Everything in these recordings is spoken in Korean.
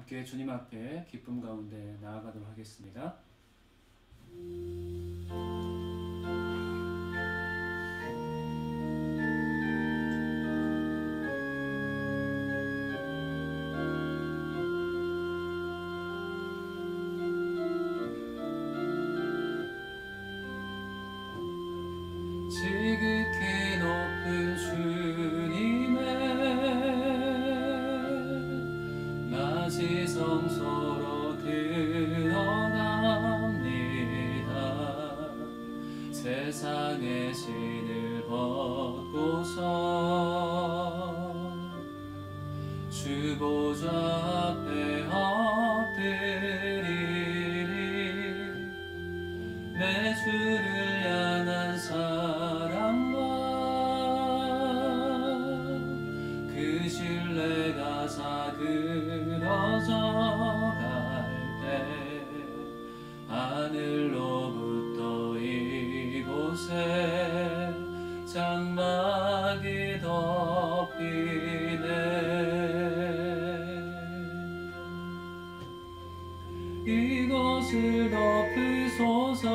함께 주님 앞에 기쁨 가운데 나아가도록 하겠습니다. 지극히 높은 주님의 낮이 성소로 드러납니다. 세상의 신을 벗고서 주 보좌 앞에 엎드리리. 내 주를 향한 사랑과 그 신뢰가 사그러져 갈 때 하늘로부터 이곳에 장막이 덮이네. 이것을 덮으소서.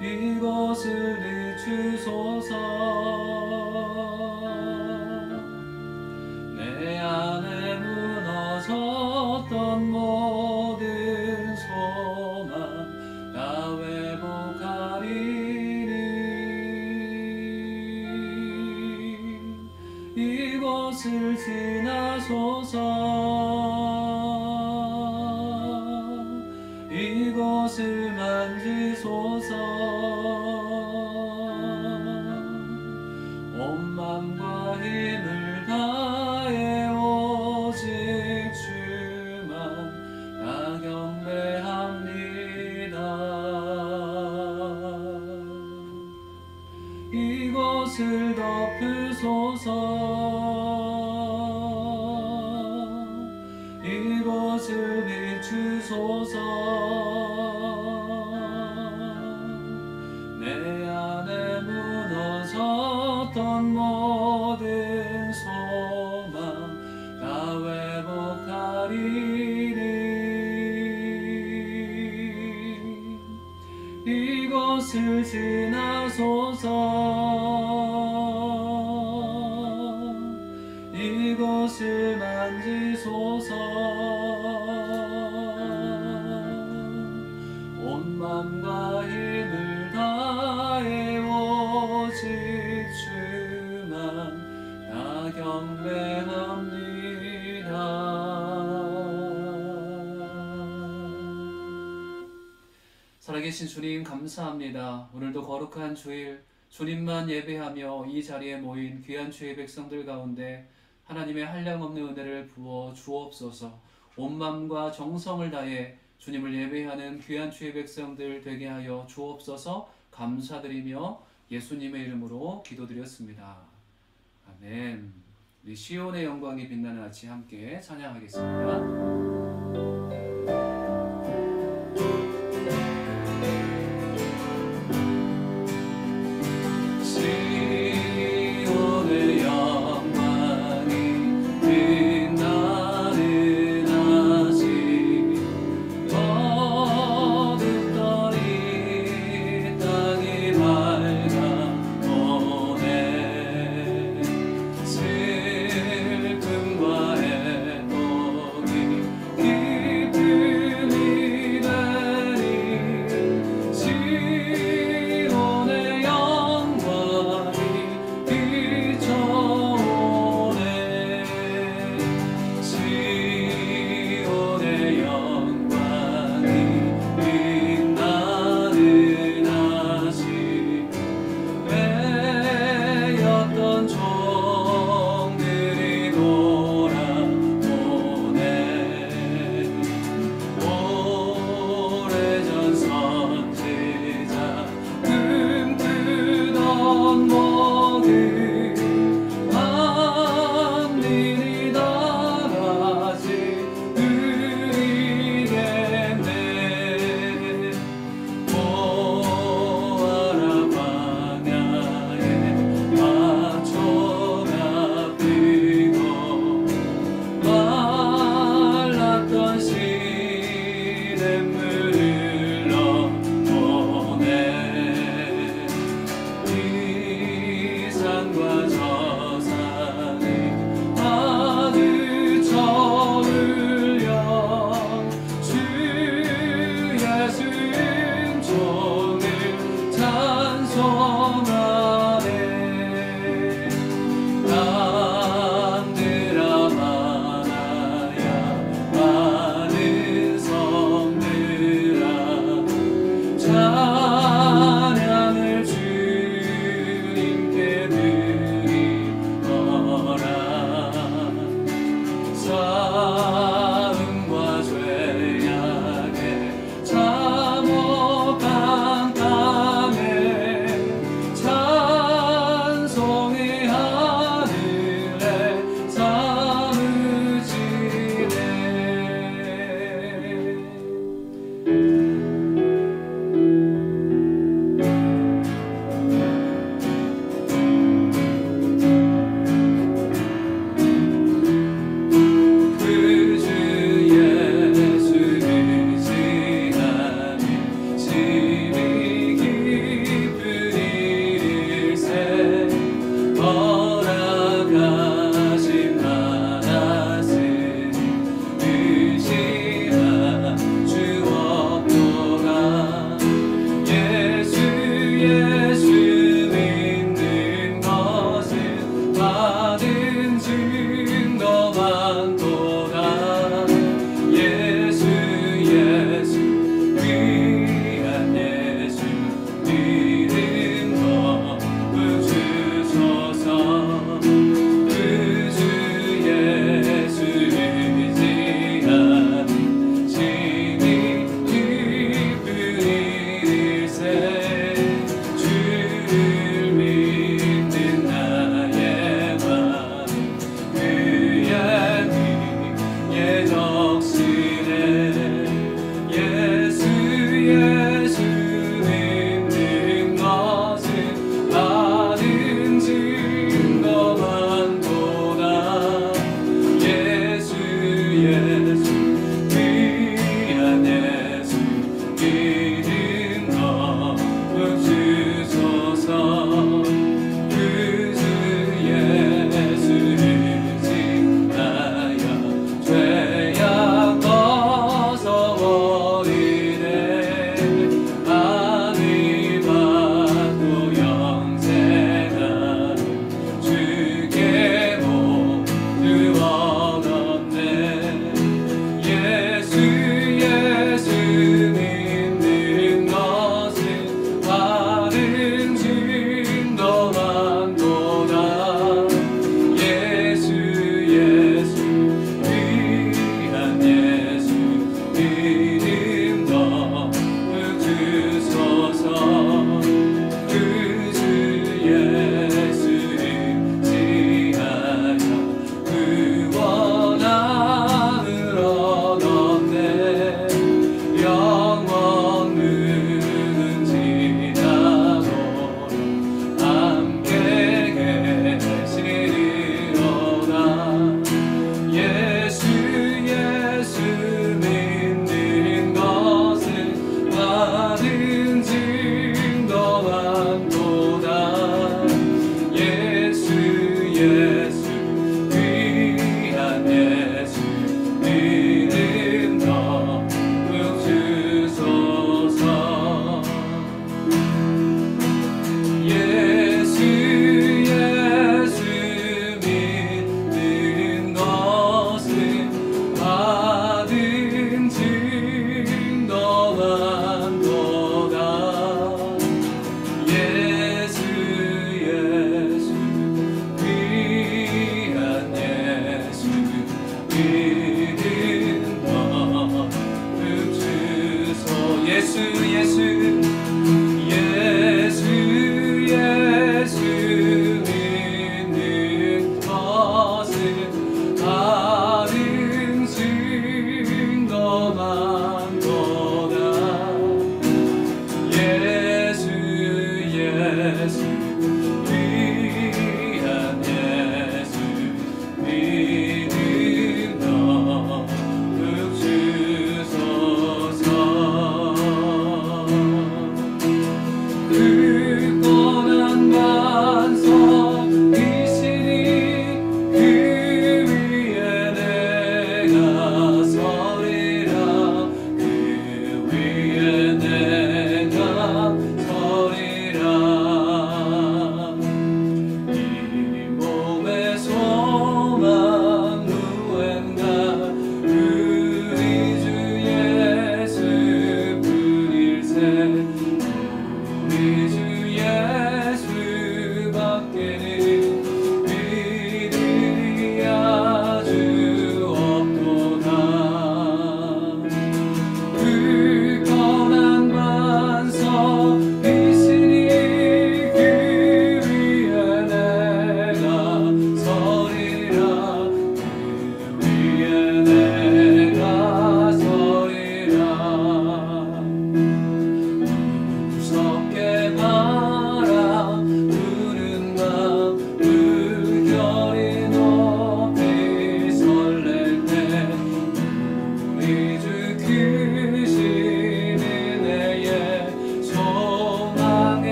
이것을 비추소서. 내 안에 무너졌던 모든 소망 다 회복하리니. 이곳을 지나소서. 이곳을 만지소서. 온 맘과 힘을 다해 오직 주만 나 경배합니다. 이곳을 덮으소서. 이곳을 비추소서. 내 안에 무너졌던 모든 소망 다 회복하리니. 이곳을 지나소서. 이곳을 만지소서. 온 맘과 힘을 다해 오직 주만 나 경배합니다. 살아계신 주님 감사합니다. 오늘도 거룩한 주일 주님만 예배하며 이 자리에 모인 귀한 주의 백성들 가운데 하나님의 한량없는 은혜를 부어 주옵소서. 온 마음과 정성을 다해 주님을 예배하는 귀한 주의 백성들 되게 하여 주옵소서. 감사드리며 예수님의 이름으로 기도드렸습니다. 아멘. 우리 시온의 영광이 빛나는 아침 함께 찬양하겠습니다.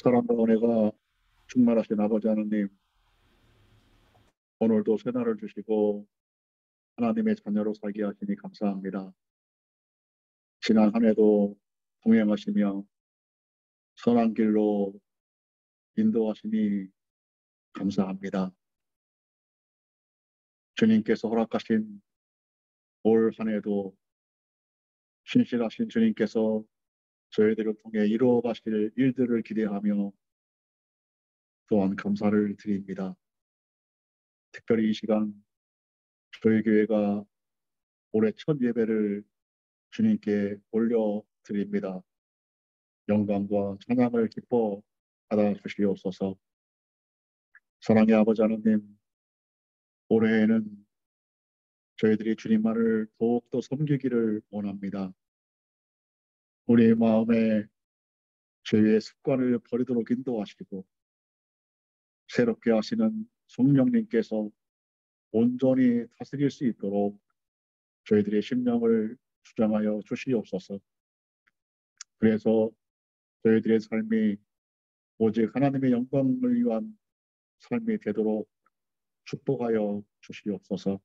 사랑과 은혜가 충만하신 아버지 하나님, 오늘도 새날을 주시고 하나님의 자녀로 살게 하시니 감사합니다. 지난 한 해도 동행하시며 선한 길로 인도하시니 감사합니다. 주님께서 허락하신 올 한 해도 신실하신 주님께서 저희들을 통해 이루어 가실 일들을 기대하며 또한 감사를 드립니다. 특별히 이 시간 저희 교회가 올해 첫 예배를 주님께 올려드립니다. 영광과 찬양을 기뻐 받아 주시옵소서. 사랑의 아버지 하나님, 올해에는 저희들이 주님만을 더욱더 섬기기를 원합니다. 우리의 마음에 죄의 습관을 버리도록 인도하시고 새롭게 하시는 성령님께서 온전히 다스릴 수 있도록 저희들의 심령을 주장하여 주시옵소서. 그래서 저희들의 삶이 오직 하나님의 영광을 위한 삶이 되도록 축복하여 주시옵소서.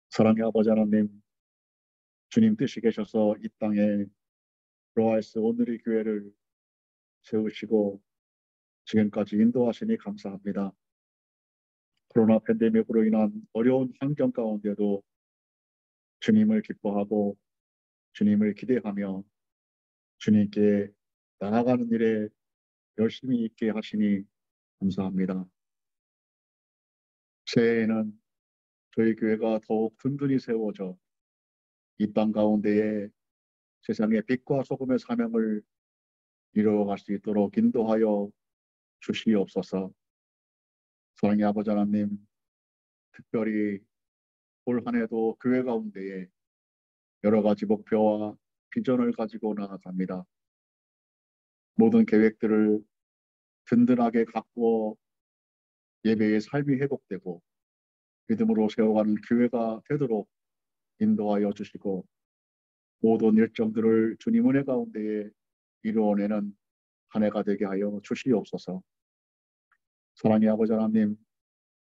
사랑의 아버지 하나님, 주님 뜻이 계셔서 이 땅에 로하에스 오늘의 교회를 세우시고 지금까지 인도하시니 감사합니다. 코로나 팬데믹으로 인한 어려운 환경 가운데도 주님을 기뻐하고 주님을 기대하며 주님께 나아가는 일에 열심히 있게 하시니 감사합니다. 새해에는 저희 교회가 더욱 든든히 세워져 이 땅 가운데에 세상의 빛과 소금의 사명을 이루어갈 수 있도록 인도하여 주시옵소서. 사랑의 아버지 하나님, 특별히 올 한 해도 교회 가운데에 여러 가지 목표와 비전을 가지고 나아갑니다. 모든 계획들을 든든하게 가꾸어 예배의 삶이 회복되고 믿음으로 세워가는 교회가 되도록 인도하여 주시고 모든 일정들을 주님 은혜 가운데에 이루어내는 한 해가 되게 하여 주시옵소서. 사랑의 아버지 하나님,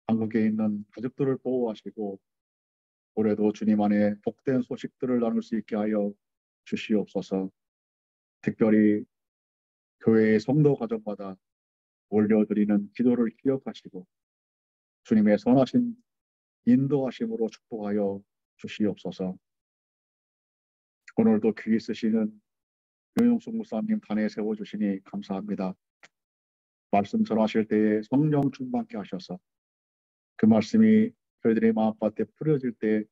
한국에 있는 가족들을 보호하시고 올해도 주님 안에 복된 소식들을 나눌 수 있게 하여 주시옵소서. 특별히 교회의 성도 가정마다 올려드리는 기도를 기억하시고 주님의 선하신 인도하심으로 축복하여 주시옵소서. 오늘도 귀히 쓰시는 윤용숙 목사님 단에 세워주시니 감사합니다. 말씀 전하실 때에 성령 충만케 하셔서 그 말씀이 저희들의 마음밭에 뿌려질 때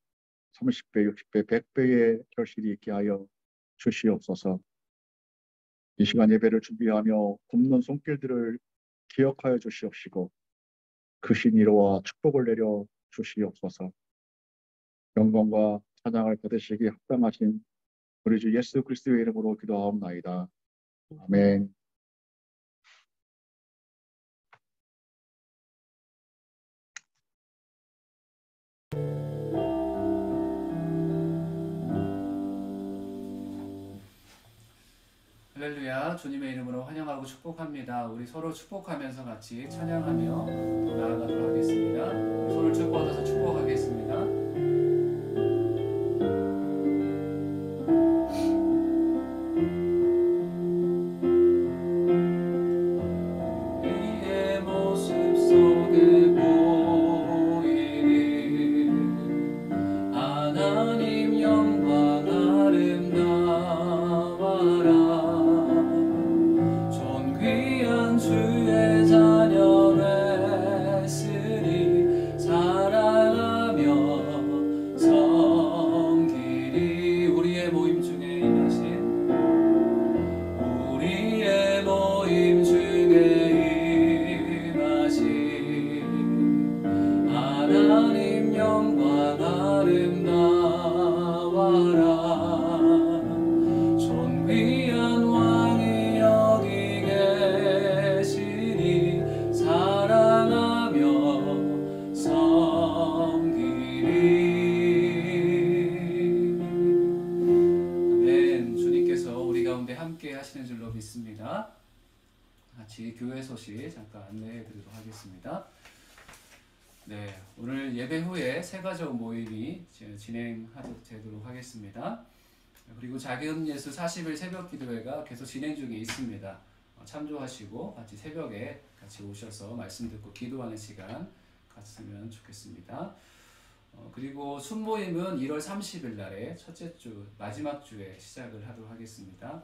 30배, 60배, 100배의 결실이 있게 하여 주시옵소서. 이 시간 예배를 준비하며 굽는 손길들을 기억하여 주시옵시고 그 신이로와 축복을 내려 주시옵소서. 영광과 찬양을 받으시기 합당하신 우리 주 예수 그리스도의 이름으로 기도하옵나이다. 아멘. 할렐루야, 주님의 이름으로 환영하고 축복합니다. 우리 서로 축복하면서 같이 찬양하며 나아가도록 하겠습니다. 손을 쭉 뻗어서 축복하겠습니다. 같이 교회 소식 잠깐 안내해 드리도록 하겠습니다. 네, 오늘 예배 후에 새가족 모임이 진행되도록 하겠습니다. 그리고 작은 예수 40일 새벽 기도회가 계속 진행 중에 있습니다. 참조하시고 같이 새벽에 같이 오셔서 말씀 듣고 기도하는 시간 갖으면 좋겠습니다. 그리고 순모임은 1월 30일 날에 첫째 주 마지막 주에 시작을 하도록 하겠습니다.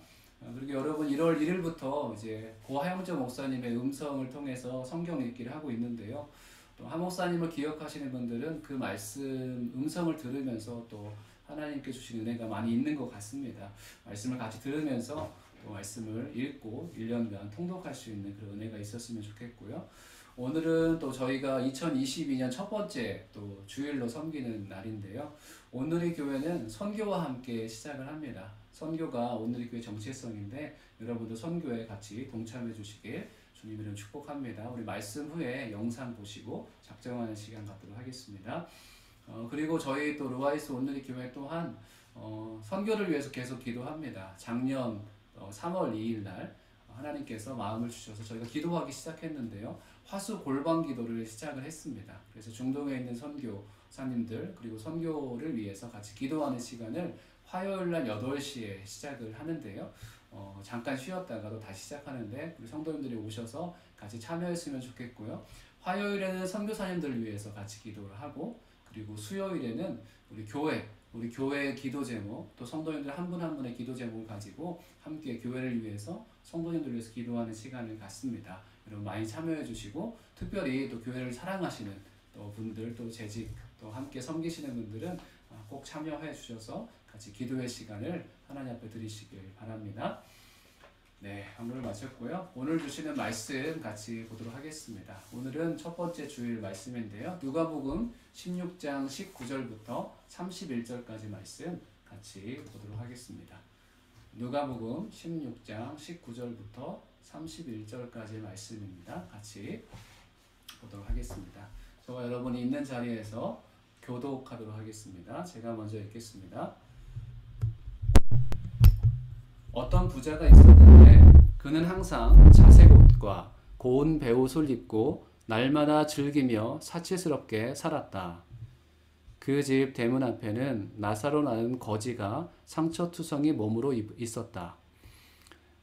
그리고 여러분 1월 1일부터 이제 고하영정 목사님의 음성을 통해서 성경 읽기를 하고 있는데요. 또 한 목사님을 기억하시는 분들은 그 말씀 음성을 들으면서 또 하나님께 주신 은혜가 많이 있는 것 같습니다. 말씀을 같이 들으면서 또 말씀을 읽고 1년간 통독할 수 있는 그런 은혜가 있었으면 좋겠고요. 오늘은 또 저희가 2022년 첫 번째 또 주일로 섬기는 날인데요. 오늘의 교회는 선교와 함께 시작을 합니다. 선교가 오늘의 교회 정체성인데 여러분도 선교에 같이 동참해 주시길 주님 이름 축복합니다. 우리 말씀 후에 영상 보시고 작정하는 시간 갖도록 하겠습니다. 그리고 저희 또 루아이스 오늘의 교회 또한 선교를 위해서 계속 기도합니다. 작년 3월 2일 날 하나님께서 마음을 주셔서 저희가 기도하기 시작했는데요. 화수 골방 기도를 시작을 했습니다. 그래서 중동에 있는 선교사님들 그리고 선교를 위해서 같이 기도하는 시간을 화요일 날 8시에 시작을 하는데요. 잠깐 쉬었다가도 다시 시작하는데 우리 성도님들이 오셔서 같이 참여했으면 좋겠고요. 화요일에는 선교사님들을 위해서 같이 기도를 하고 그리고 수요일에는 우리 교회의 기도 제목 또 성도님들 한 분 한 분의 기도 제목을 가지고 함께 교회를 위해서 성도님들을 위해서 기도하는 시간을 갖습니다. 여러분 많이 참여해 주시고 특별히 또 교회를 사랑하시는 또 분들 또 재직 또 함께 섬기시는 분들은 꼭 참여해 주셔서 같이 기도의 시간을 하나님 앞에 드리시길 바랍니다. 네, 강론을 마쳤고요. 오늘 주시는 말씀 같이 보도록 하겠습니다. 오늘은 첫 번째 주일 말씀인데요. 누가복음 16장 19절부터 31절까지 말씀 같이 보도록 하겠습니다. 누가복음 16장 19절부터 31절까지 말씀입니다. 같이 보도록 하겠습니다. 저와 여러분이 있는 자리에서 교독하도록 하겠습니다. 제가 먼저 읽겠습니다. 어떤 부자가 있었는데 그는 항상 자색 옷과 고운 베옷을 입고 날마다 즐기며 사치스럽게 살았다. 그 집 대문 앞에는 나사로라는 거지가 상처투성이 몸으로 있었다.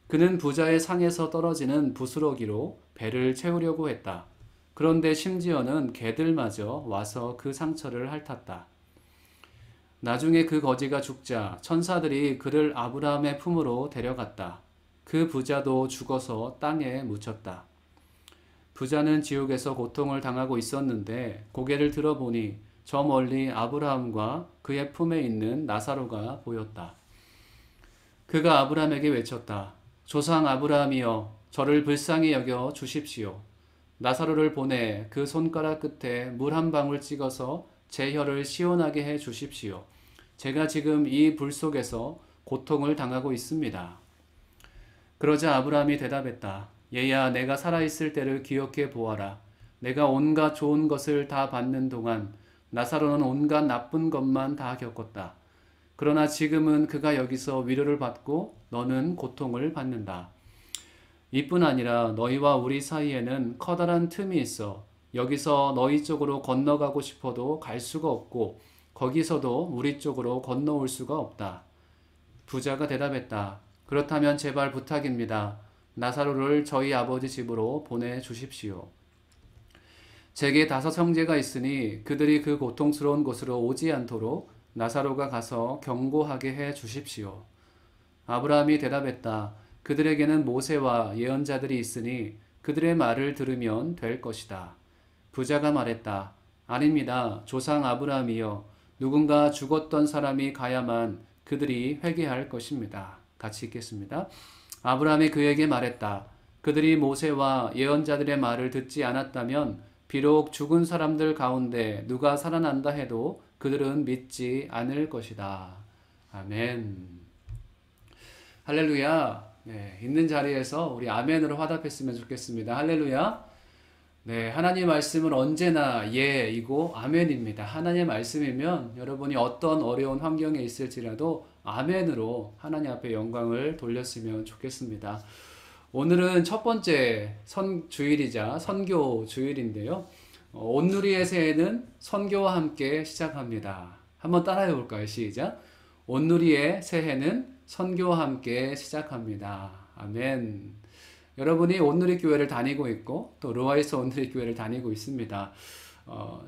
그는 부자의 상에서 떨어지는 부스러기로 배를 채우려고 했다. 그런데 심지어는 개들마저 와서 그 상처를 핥았다. 나중에 그 거지가 죽자 천사들이 그를 아브라함의 품으로 데려갔다. 그 부자도 죽어서 땅에 묻혔다. 부자는 지옥에서 고통을 당하고 있었는데 고개를 들어보니 저 멀리 아브라함과 그의 품에 있는 나사로가 보였다. 그가 아브라함에게 외쳤다. 조상 아브라함이여 저를 불쌍히 여겨 주십시오. 나사로를 보내 그 손가락 끝에 물 한 방울 찍어서 제 혀를 시원하게 해 주십시오. 제가 지금 이 불 속에서 고통을 당하고 있습니다. 그러자 아브라함이 대답했다. 얘야, 내가 살아있을 때를 기억해 보아라. 내가 온갖 좋은 것을 다 받는 동안 나사로는 온갖 나쁜 것만 다 겪었다. 그러나 지금은 그가 여기서 위로를 받고 너는 고통을 받는다. 이뿐 아니라 너희와 우리 사이에는 커다란 틈이 있어 여기서 너희 쪽으로 건너가고 싶어도 갈 수가 없고 거기서도 우리 쪽으로 건너올 수가 없다. 부자가 대답했다. 그렇다면 제발 부탁입니다. 나사로를 저희 아버지 집으로 보내주십시오. 제게 5 형제가 있으니 그들이 그 고통스러운 곳으로 오지 않도록 나사로가 가서 경고하게 해 주십시오. 아브라함이 대답했다. 그들에게는 모세와 예언자들이 있으니 그들의 말을 들으면 될 것이다. 부자가 말했다. 아닙니다. 조상 아브라함이여. 누군가 죽었던 사람이 가야만 그들이 회개할 것입니다. 같이 읽겠습니다. 아브라함이 그에게 말했다. 그들이 모세와 예언자들의 말을 듣지 않았다면 비록 죽은 사람들 가운데 누가 살아난다 해도 그들은 믿지 않을 것이다. 아멘. 할렐루야. 네, 있는 자리에서 우리 아멘으로 화답했으면 좋겠습니다. 할렐루야. 네, 하나님 말씀은 언제나 예이고 아멘입니다. 하나님의 말씀이면 여러분이 어떤 어려운 환경에 있을지라도 아멘으로 하나님 앞에 영광을 돌렸으면 좋겠습니다. 오늘은 첫 번째 주일이자 선교 주일인데요. 온누리의 새해는 선교와 함께 시작합니다. 한번 따라해 볼까요? 시작. 온누리의 새해는 선교와 함께 시작합니다. 아멘. 여러분이 온누리 교회를 다니고 있고 또 루아이스 온누리 교회를 다니고 있습니다.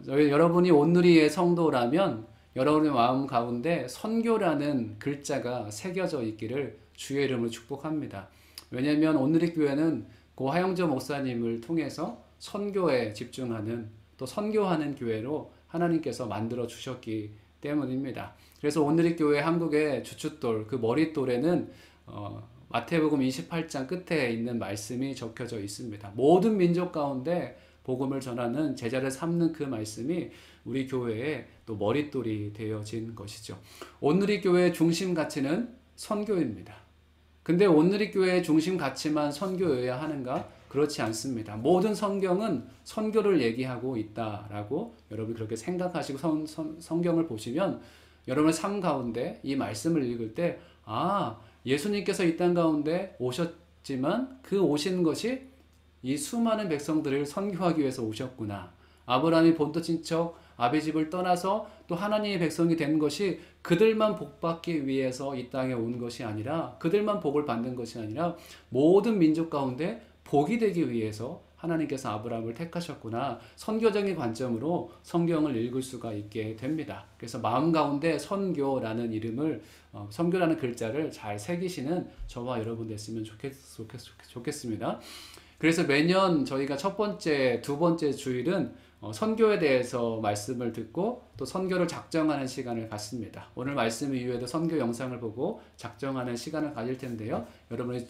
여러분이 온누리의 성도라면 여러분의 마음 가운데 선교라는 글자가 새겨져 있기를 주의 이름으로 축복합니다. 왜냐하면 온누리 교회는 고 하영조 목사님을 통해서 선교에 집중하는 또 선교하는 교회로 하나님께서 만들어 주셨기 때문입니다. 그래서 온누리 교회 한국의 주춧돌 그 머릿돌에는 마태복음 28장 끝에 있는 말씀이 적혀져 있습니다. 모든 민족 가운데 복음을 전하는 제자를 삼는 그 말씀이 우리 교회의 또 머릿돌이 되어진 것이죠. 온누리 교회의 중심 가치는 선교입니다. 근데 온누리 교회의 중심 가치만 선교여야 하는가? 그렇지 않습니다. 모든 성경은 선교를 얘기하고 있다라고 여러분이 그렇게 생각하시고 성경을 보시면 여러분의 삶 가운데 이 말씀을 읽을 때 예수님께서 이 땅 가운데 오셨지만 그 오신 것이 이 수많은 백성들을 선교하기 위해서 오셨구나. 아브라함이 본토 친척 아비 집을 떠나서 또 하나님의 백성이 된 것이 그들만 복받기 위해서 이 땅에 온 것이 아니라 그들만 복을 받는 것이 아니라 모든 민족 가운데 복이 되기 위해서 하나님께서 아브라함을 택하셨구나. 선교적인 관점으로 성경을 읽을 수가 있게 됩니다. 그래서 마음 가운데 선교라는 이름을 선교라는 글자를 잘 새기시는 저와 여러분 됐으면 좋겠습니다. 그래서 매년 저희가 첫 번째, 두 번째 주일은 선교에 대해서 말씀을 듣고 또 선교를 작정하는 시간을 갖습니다. 오늘 말씀 이후에도 선교 영상을 보고 작정하는 시간을 가질 텐데요. 여러분이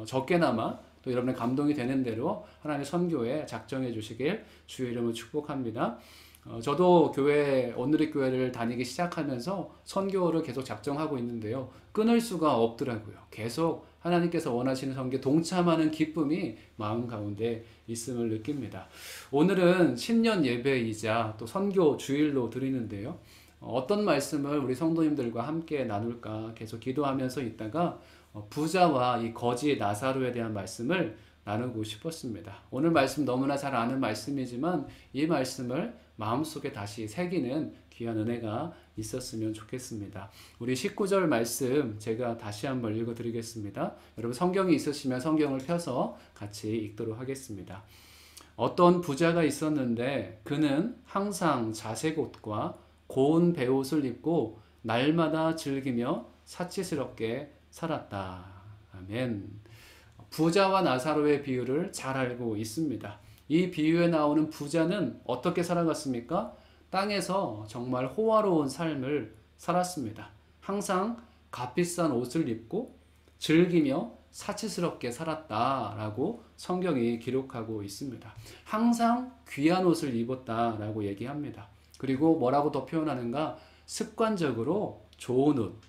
적게나마 또 여러분의 감동이 되는 대로 하나님의 선교에 작정해 주시길 주의 이름으로 축복합니다. 저도 온누리 교회를 다니기 시작하면서 선교를 계속 작정하고 있는데요. 끊을 수가 없더라고요. 계속 하나님께서 원하시는 선교에 동참하는 기쁨이 마음 가운데 있음을 느낍니다. 오늘은 신년 예배이자 또 선교 주일로 드리는데요. 어떤 말씀을 우리 성도님들과 함께 나눌까 계속 기도하면서 있다가 부자와 이 거지 나사로에 대한 말씀을 나누고 싶었습니다. 오늘 말씀 너무나 잘 아는 말씀이지만 이 말씀을 마음속에 다시 새기는 귀한 은혜가 있었으면 좋겠습니다. 우리 19절 말씀 제가 다시 한번 읽어드리겠습니다. 여러분 성경이 있으시면 성경을 펴서 같이 읽도록 하겠습니다. 어떤 부자가 있었는데 그는 항상 자색 옷과 고운 베옷을 입고 날마다 즐기며 사치스럽게 살았다. 아멘. 부자와 나사로의 비유를 잘 알고 있습니다. 이 비유에 나오는 부자는 어떻게 살아갔습니까? 땅에서 정말 호화로운 삶을 살았습니다. 항상 값비싼 옷을 입고 즐기며 사치스럽게 살았다라고 성경이 기록하고 있습니다. 항상 귀한 옷을 입었다라고 얘기합니다. 그리고 뭐라고 더 표현하는가? 습관적으로 좋은 옷,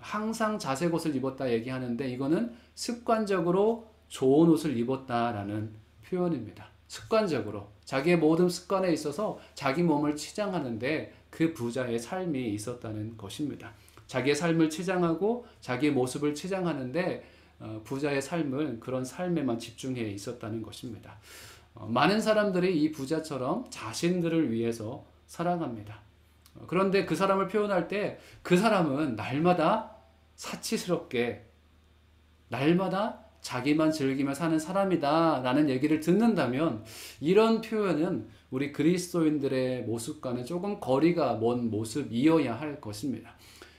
항상 자색 옷을 입었다 얘기하는데 이거는 습관적으로 좋은 옷을 입었다라는 표현입니다. 습관적으로 자기의 모든 습관에 있어서 자기 몸을 치장하는데 그 부자의 삶이 있었다는 것입니다. 자기의 삶을 치장하고 자기의 모습을 치장하는데 부자의 삶은 그런 삶에만 집중해 있었다는 것입니다. 많은 사람들이 이 부자처럼 자신들을 위해서 살아갑니다. 그런데 그 사람을 표현할 때 그 사람은 날마다 사치스럽게 날마다 자기만 즐기며 사는 사람이다 라는 얘기를 듣는다면 이런 표현은 우리 그리스도인들의 모습과는 조금 거리가 먼 모습이어야 할 것입니다.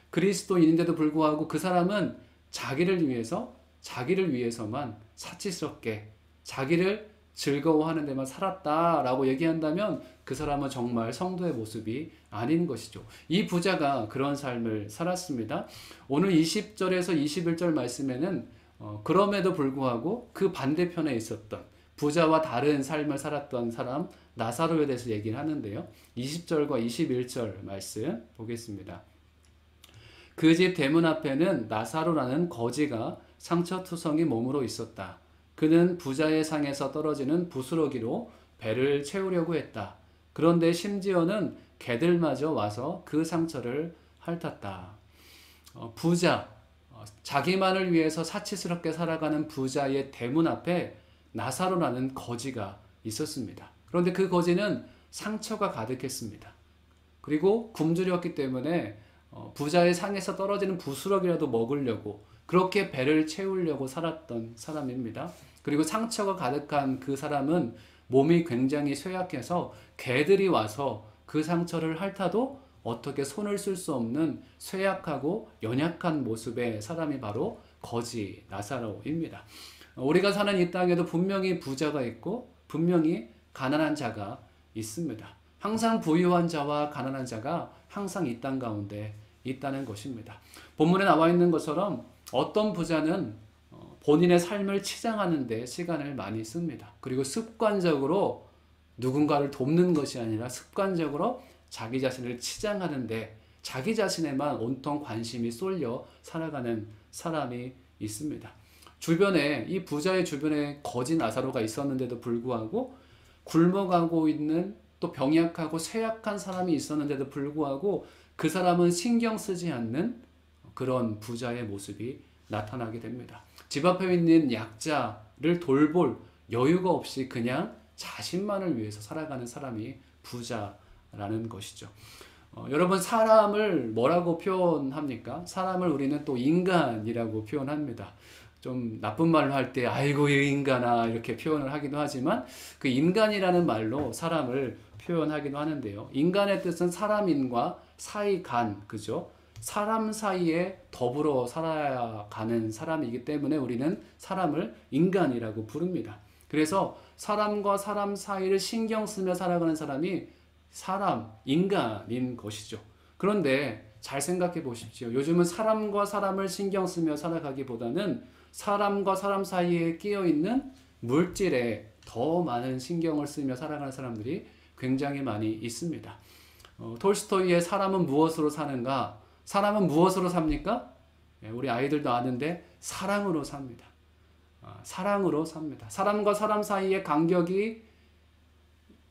그리스도인인데도 불구하고 그 사람은 자기를 위해서만 사치스럽게 자기를 즐거워하는 데만 살았다라고 얘기한다면 그 사람은 정말 성도의 모습이 아닌 것이죠. 이 부자가 그런 삶을 살았습니다. 오늘 20절에서 21절 말씀에는 그럼에도 불구하고 그 반대편에 있었던 부자와 다른 삶을 살았던 사람 나사로에 대해서 얘기를 하는데요. 20절과 21절 말씀 보겠습니다. 그 집 대문 앞에는 나사로라는 거지가 상처투성이 몸으로 있었다. 그는 부자의 상에서 떨어지는 부스러기로 배를 채우려고 했다. 그런데 심지어는 개들마저 와서 그 상처를 핥았다. 부자, 자기만을 위해서 사치스럽게 살아가는 부자의 대문 앞에 나사로라는 거지가 있었습니다. 그런데 그 거지는 상처가 가득했습니다. 그리고 굶주렸기 때문에 부자의 상에서 떨어지는 부스러기라도 먹으려고 그렇게 배를 채우려고 살았던 사람입니다. 그리고 상처가 가득한 그 사람은 몸이 굉장히 쇠약해서 개들이 와서 그 상처를 핥아도 어떻게 손을 쓸 수 없는 쇠약하고 연약한 모습의 사람이 바로 거지 나사로입니다. 우리가 사는 이 땅에도 분명히 부자가 있고 분명히 가난한 자가 있습니다. 항상 부유한 자와 가난한 자가 항상 이 땅 가운데 있다는 것입니다. 본문에 나와 있는 것처럼 어떤 부자는 본인의 삶을 치장하는 데 시간을 많이 씁니다. 그리고 습관적으로 누군가를 돕는 것이 아니라 습관적으로 자기 자신을 치장하는데 자기 자신에만 온통 관심이 쏠려 살아가는 사람이 있습니다. 주변에 이 부자의 주변에 거지 나사로가 있었는데도 불구하고 굶어가고 있는 또 병약하고 쇠약한 사람이 있었는데도 불구하고 그 사람은 신경 쓰지 않는 그런 부자의 모습이 나타나게 됩니다. 집 앞에 있는 약자를 돌볼 여유가 없이 그냥 자신만을 위해서 살아가는 사람이 부자라는 것이죠. 여러분, 사람을 뭐라고 표현합니까? 사람을 우리는 또 인간이라고 표현합니다. 좀 나쁜 말로 할 때 아이고 이 인간아 이렇게 표현을 하기도 하지만 그 인간이라는 말로 사람을 표현하기도 하는데요. 인간의 뜻은 사람인과 사이간, 그죠? 사람 사이에 더불어 살아가는 사람이기 때문에 우리는 사람을 인간이라고 부릅니다. 그래서 사람과 사람 사이를 신경 쓰며 살아가는 사람이 사람, 인간인 것이죠. 그런데 잘 생각해 보십시오. 요즘은 사람과 사람을 신경 쓰며 살아가기보다는 사람과 사람 사이에 끼어 있는 물질에 더 많은 신경을 쓰며 살아가는 사람들이 굉장히 많이 있습니다. 톨스토이의 사람은 무엇으로 사는가? 사람은 무엇으로 삽니까? 우리 아이들도 아는데 사랑으로 삽니다. 사랑으로 삽니다. 사람과 사람 사이의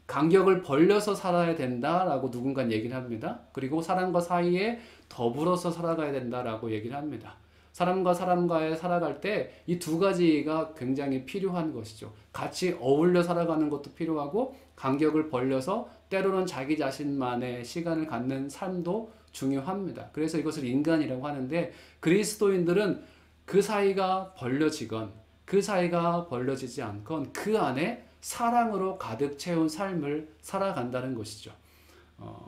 간격을 벌려서 살아야 된다라고 누군가 얘기를 합니다. 그리고 사람과 사이에 더불어서 살아가야 된다라고 얘기를 합니다. 사람과 사람과의 살아갈 때 이 두 가지가 굉장히 필요한 것이죠. 같이 어울려 살아가는 것도 필요하고 간격을 벌려서 때로는 자기 자신만의 시간을 갖는 삶도 중요합니다. 그래서 이것을 인간이라고 하는데 그리스도인들은 그 사이가 벌려지건 그 사이가 벌려지지 않건 그 안에 사랑으로 가득 채운 삶을 살아간다는 것이죠.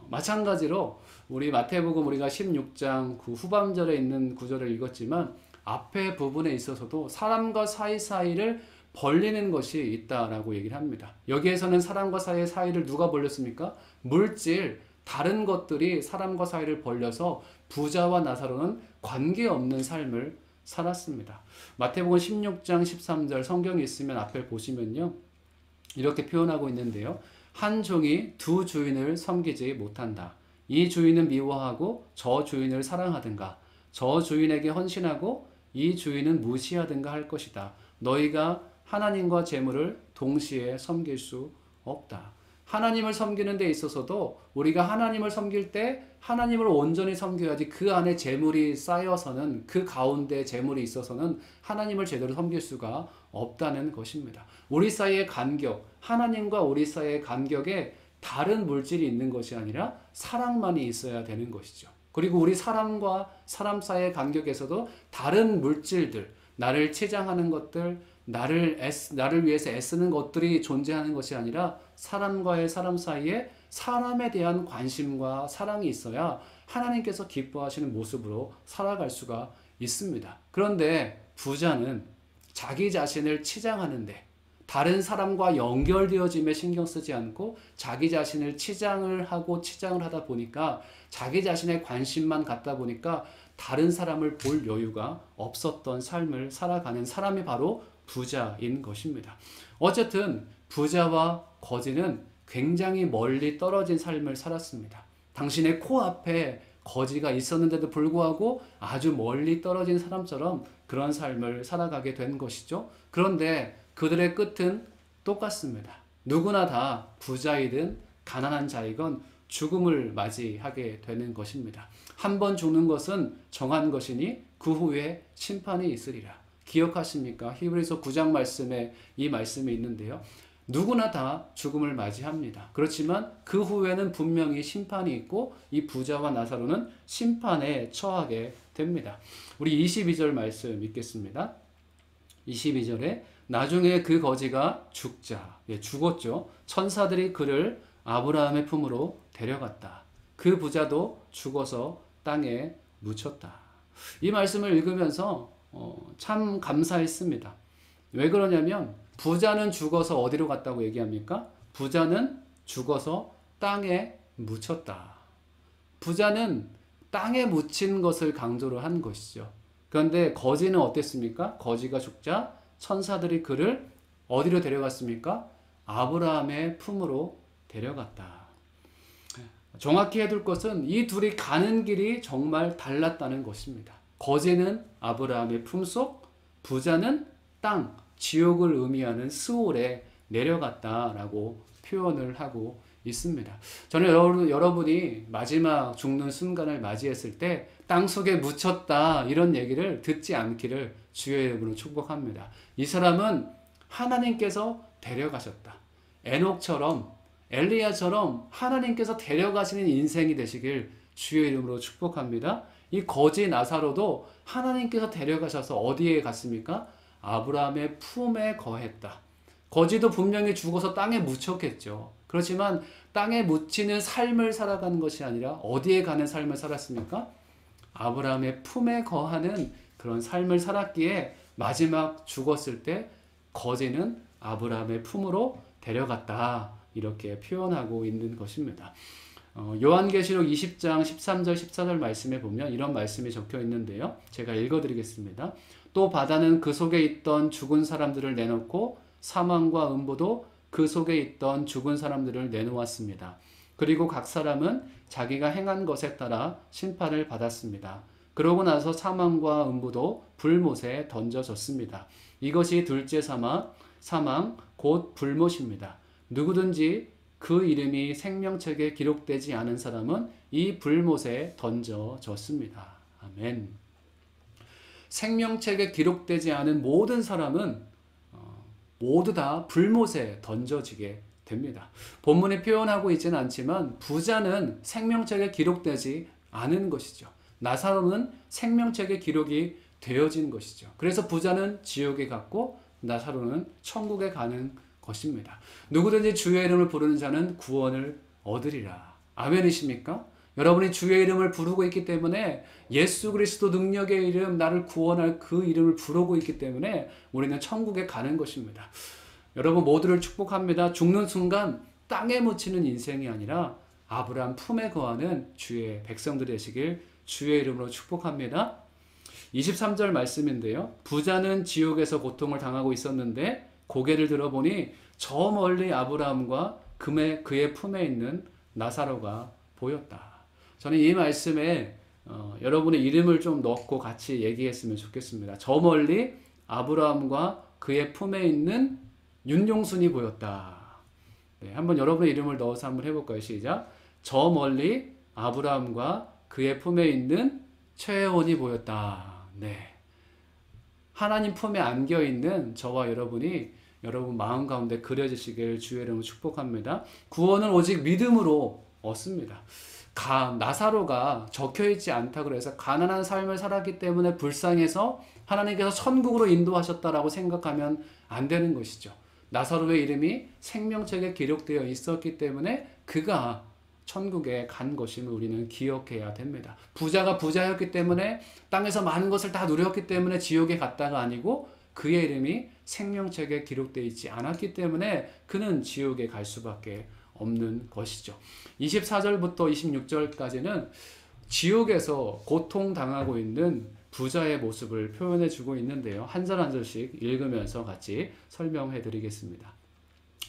마찬가지로 우리 마태복음 우리가 16장 그 후반절에 있는 구절을 읽었지만 앞에 부분에 있어서도 사람과 사이사이를 벌리는 것이 있다라고 얘기를 합니다. 여기에서는 사람과 사이를 누가 벌렸습니까? 물질, 다른 것들이 사람과 사이를 벌려서 부자와 나사로는 관계없는 삶을 살았습니다. 마태복음 16장 13절 성경이 있으면 앞에 보시면요. 이렇게 표현하고 있는데요. 한 종이 두 주인을 섬기지 못한다. 이 주인은 미워하고 저 주인을 사랑하든가 저 주인에게 헌신하고 이 주인은 무시하든가 할 것이다. 너희가 하나님과 재물을 동시에 섬길 수 없다. 하나님을 섬기는 데 있어서도 우리가 하나님을 섬길 때 하나님을 온전히 섬겨야지 그 안에 재물이 쌓여서는 그 가운데 재물이 있어서는 하나님을 제대로 섬길 수가 없다는 것입니다. 우리 사이의 간격, 하나님과 우리 사이의 간격에 다른 물질이 있는 것이 아니라 사랑만이 있어야 되는 것이죠. 그리고 우리 사람과 사람 사이의 간격에서도 다른 물질들, 나를 치장하는 것들, 나를 위해서 애쓰는 것들이 존재하는 것이 아니라 사람과의 사람 사이에 사람에 대한 관심과 사랑이 있어야 하나님께서 기뻐하시는 모습으로 살아갈 수가 있습니다. 그런데 부자는 자기 자신을 치장하는데 다른 사람과 연결되어짐에 신경 쓰지 않고 자기 자신을 치장을 하다 보니까 자기 자신의 관심만 갖다 보니까 다른 사람을 볼 여유가 없었던 삶을 살아가는 사람이 바로 부자인 것입니다. 어쨌든 부자와 거지는 굉장히 멀리 떨어진 삶을 살았습니다. 당신의 코앞에 거지가 있었는데도 불구하고 아주 멀리 떨어진 사람처럼 그런 삶을 살아가게 된 것이죠. 그런데 그들의 끝은 똑같습니다. 누구나 다 부자이든 가난한 자이건 죽음을 맞이하게 되는 것입니다. 한 번 죽는 것은 정한 것이니 그 후에 심판이 있으리라. 기억하십니까? 히브리서 9장 말씀에 이 말씀이 있는데요. 누구나 다 죽음을 맞이합니다. 그렇지만 그 후에는 분명히 심판이 있고 이 부자와 나사로는 심판에 처하게 됩니다. 우리 22절 말씀 읽겠습니다. 22절에 나중에 그 거지가 죽자, 죽었죠. 천사들이 그를 아브라함의 품으로 데려갔다. 그 부자도 죽어서 땅에 묻혔다. 이 말씀을 읽으면서 참 감사했습니다. 왜 그러냐면 부자는 죽어서 어디로 갔다고 얘기합니까? 부자는 죽어서 땅에 묻혔다. 부자는 땅에 묻힌 것을 강조를 한 것이죠. 그런데 거지는 어땠습니까? 거지가 죽자 천사들이 그를 어디로 데려갔습니까? 아브라함의 품으로 데려갔다. 정확히 해둘 것은 이 둘이 가는 길이 정말 달랐다는 것입니다. 거지는 아브라함의 품속, 부자는 땅, 지옥을 의미하는 스올에 내려갔다라고 표현을 하고 있습니다. 저는 여러분이 마지막 죽는 순간을 맞이했을 때 땅속에 묻혔다 이런 얘기를 듣지 않기를 주의 이름으로 축복합니다. 이 사람은 하나님께서 데려가셨다. 에녹처럼 엘리야처럼 하나님께서 데려가시는 인생이 되시길 주의 이름으로 축복합니다. 이 거지 나사로도 하나님께서 데려가셔서 어디에 갔습니까? 아브라함의 품에 거했다. 거지도 분명히 죽어서 땅에 묻혔겠죠. 그렇지만 땅에 묻히는 삶을 살아가는 것이 아니라 어디에 가는 삶을 살았습니까? 아브라함의 품에 거하는 그런 삶을 살았기에 마지막 죽었을 때 거지는 아브라함의 품으로 데려갔다. 이렇게 표현하고 있는 것입니다. 요한계시록 20장 13절 14절 말씀에 보면 이런 말씀이 적혀 있는데요. 제가 읽어드리겠습니다. 또 바다는 그 속에 있던 죽은 사람들을 내놓고 사망과 음부도 그 속에 있던 죽은 사람들을 내놓았습니다. 그리고 각 사람은 자기가 행한 것에 따라 심판을 받았습니다. 그러고 나서 사망과 음부도 불못에 던져졌습니다. 이것이 둘째 사망 곧 불못입니다. 누구든지 그 이름이 생명책에 기록되지 않은 사람은 이 불못에 던져졌습니다. 아멘. 생명책에 기록되지 않은 모든 사람은 모두 다 불못에 던져지게 됩니다. 본문에 표현하고 있지는 않지만 부자는 생명책에 기록되지 않은 것이죠. 나사로는 생명책에 기록이 되어진 것이죠. 그래서 부자는 지옥에 갔고 나사로는 천국에 가는 것입니다. 누구든지 주의 이름을 부르는 자는 구원을 얻으리라. 아멘이십니까? 여러분이 주의 이름을 부르고 있기 때문에 예수 그리스도 능력의 이름, 나를 구원할 그 이름을 부르고 있기 때문에 우리는 천국에 가는 것입니다. 여러분 모두를 축복합니다. 죽는 순간 땅에 묻히는 인생이 아니라 아브라함 품에 거하는 주의 백성들이 되시길 주의 이름으로 축복합니다. 23절 말씀인데요. 부자는 지옥에서 고통을 당하고 있었는데 고개를 들어보니 저 멀리 아브라함과 그의 품에 있는 나사로가 보였다. 저는 이 말씀에 여러분의 이름을 좀 넣고 같이 얘기했으면 좋겠습니다. 저 멀리 아브라함과 그의 품에 있는 윤용순이 보였다. 네, 한번 여러분의 이름을 넣어서 한번 해볼까요? 시작. 저 멀리 아브라함과 그의 품에 있는 최혜원이 보였다. 네. 하나님 품에 안겨있는 저와 여러분이 여러분 마음 가운데 그려지시길 주의 이름으로 축복합니다. 구원은 오직 믿음으로 얻습니다. 나사로가 적혀있지 않다고 해서 가난한 삶을 살았기 때문에 불쌍해서 하나님께서 천국으로 인도하셨다라고 생각하면 안 되는 것이죠. 나사로의 이름이 생명책에 기록되어 있었기 때문에 그가 천국에 간 것임을 우리는 기억해야 됩니다. 부자가 부자였기 때문에 땅에서 많은 것을 다 누렸기 때문에 지옥에 갔다가 아니고 그의 이름이 생명책에 기록되어 있지 않았기 때문에 그는 지옥에 갈 수밖에 없는 것이죠. 24절부터 26절까지는 지옥에서 고통당하고 있는 부자의 모습을 표현해 주고 있는데요. 한 절 한 절씩 읽으면서 같이 설명해 드리겠습니다.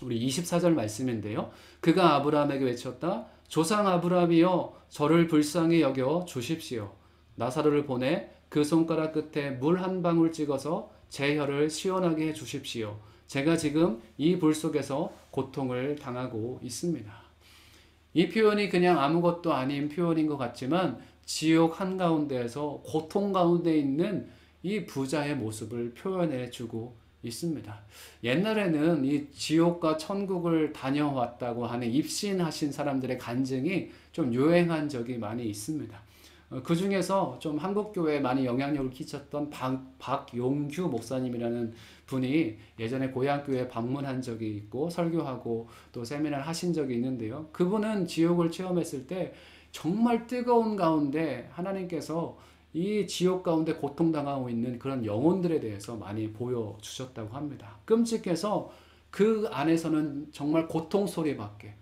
우리 24절 말씀인데요. 그가 아브라함에게 외쳤다. 조상 아브라함이여 저를 불쌍히 여겨 주십시오. 나사로를 보내 그 손가락 끝에 물 한 방울 찍어서 제 혀를 시원하게 해 주십시오. 제가 지금 이 불 속에서 고통을 당하고 있습니다. 이 표현이 그냥 아무것도 아닌 표현인 것 같지만 지옥 한가운데에서 고통 가운데 있는 이 부자의 모습을 표현해 주고 있습니다. 옛날에는 이 지옥과 천국을 다녀왔다고 하는 입신하신 사람들의 간증이 좀 유행한 적이 많이 있습니다. 그 중에서 좀 한국교회에 많이 영향력을 끼쳤던 박용규 목사님이라는 분이 예전에 고향교회에 방문한 적이 있고 설교하고 또 세미나를 하신 적이 있는데요. 그분은 지옥을 체험했을 때 정말 뜨거운 가운데 하나님께서 이 지옥 가운데 고통당하고 있는 그런 영혼들에 대해서 많이 보여주셨다고 합니다. 끔찍해서 그 안에서는 정말 고통 소리밖에,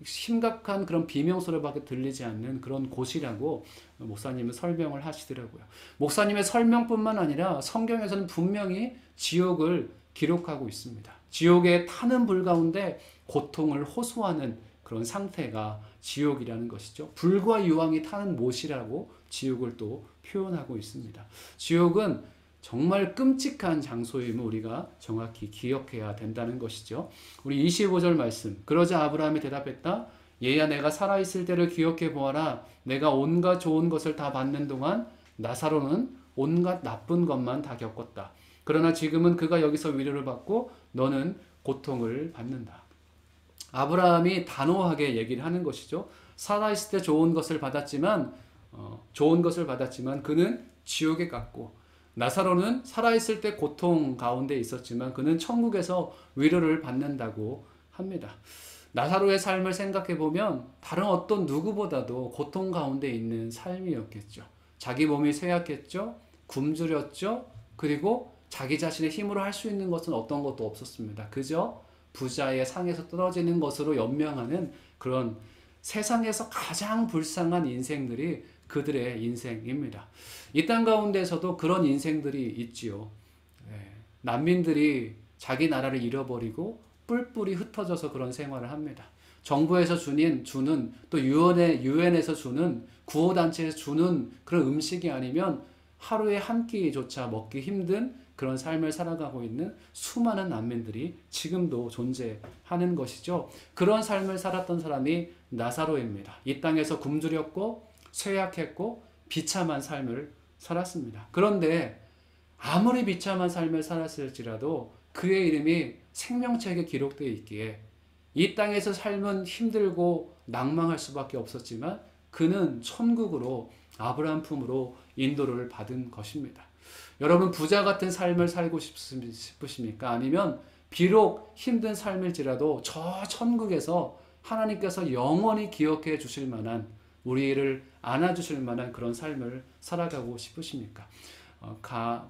심각한 그런 비명 소리밖에 들리지 않는 그런 곳이라고 목사님은 설명을 하시더라고요. 목사님의 설명뿐만 아니라 성경에서는 분명히 지옥을 기록하고 있습니다. 지옥의 타는 불 가운데 고통을 호소하는 그런 상태가 지옥이라는 것이죠. 불과 유황이 타는 못이라고 지옥을 또 표현하고 있습니다. 지옥은 정말 끔찍한 장소임을 우리가 정확히 기억해야 된다는 것이죠. 우리 25절 말씀. 그러자 아브라함이 대답했다. 얘야 내가 살아있을 때를 기억해 보아라. 내가 온갖 좋은 것을 다 받는 동안 나사로는 온갖 나쁜 것만 다 겪었다. 그러나 지금은 그가 여기서 위로를 받고 너는 고통을 받는다. 아브라함이 단호하게 얘기를 하는 것이죠. 살아있을 때 좋은 것을 받았지만 그는 지옥에 갔고 나사로는 살아있을 때 고통 가운데 있었지만 그는 천국에서 위로를 받는다고 합니다. 나사로의 삶을 생각해 보면 다른 어떤 누구보다도 고통 가운데 있는 삶이었겠죠. 자기 몸이 쇠약했죠. 굶주렸죠. 그리고 자기 자신의 힘으로 할 수 있는 것은 어떤 것도 없었습니다. 그저 부자의 상에서 떨어지는 것으로 연명하는 그런 세상에서 가장 불쌍한 인생들이 그들의 인생입니다. 이 땅 가운데서도 그런 인생들이 있지요. 난민들이 자기 나라를 잃어버리고 뿔뿔이 흩어져서 그런 생활을 합니다. 정부에서 주는 또 유엔에서 주는 구호단체에서 주는 그런 음식이 아니면 하루에 한 끼조차 먹기 힘든 그런 삶을 살아가고 있는 수많은 난민들이 지금도 존재하는 것이죠. 그런 삶을 살았던 사람이 나사로입니다. 이 땅에서 굶주렸고 쇠약했고 비참한 삶을 살았습니다. 그런데 아무리 비참한 삶을 살았을지라도 그의 이름이 생명책에 기록되어 있기에 이 땅에서 삶은 힘들고 낭망할 수밖에 없었지만 그는 천국으로 아브라함 품으로 인도를 받은 것입니다. 여러분 부자 같은 삶을 살고 싶으십니까? 아니면 비록 힘든 삶일지라도 저 천국에서 하나님께서 영원히 기억해 주실 만한 우리를 안아주실 만한 그런 삶을 살아가고 싶으십니까?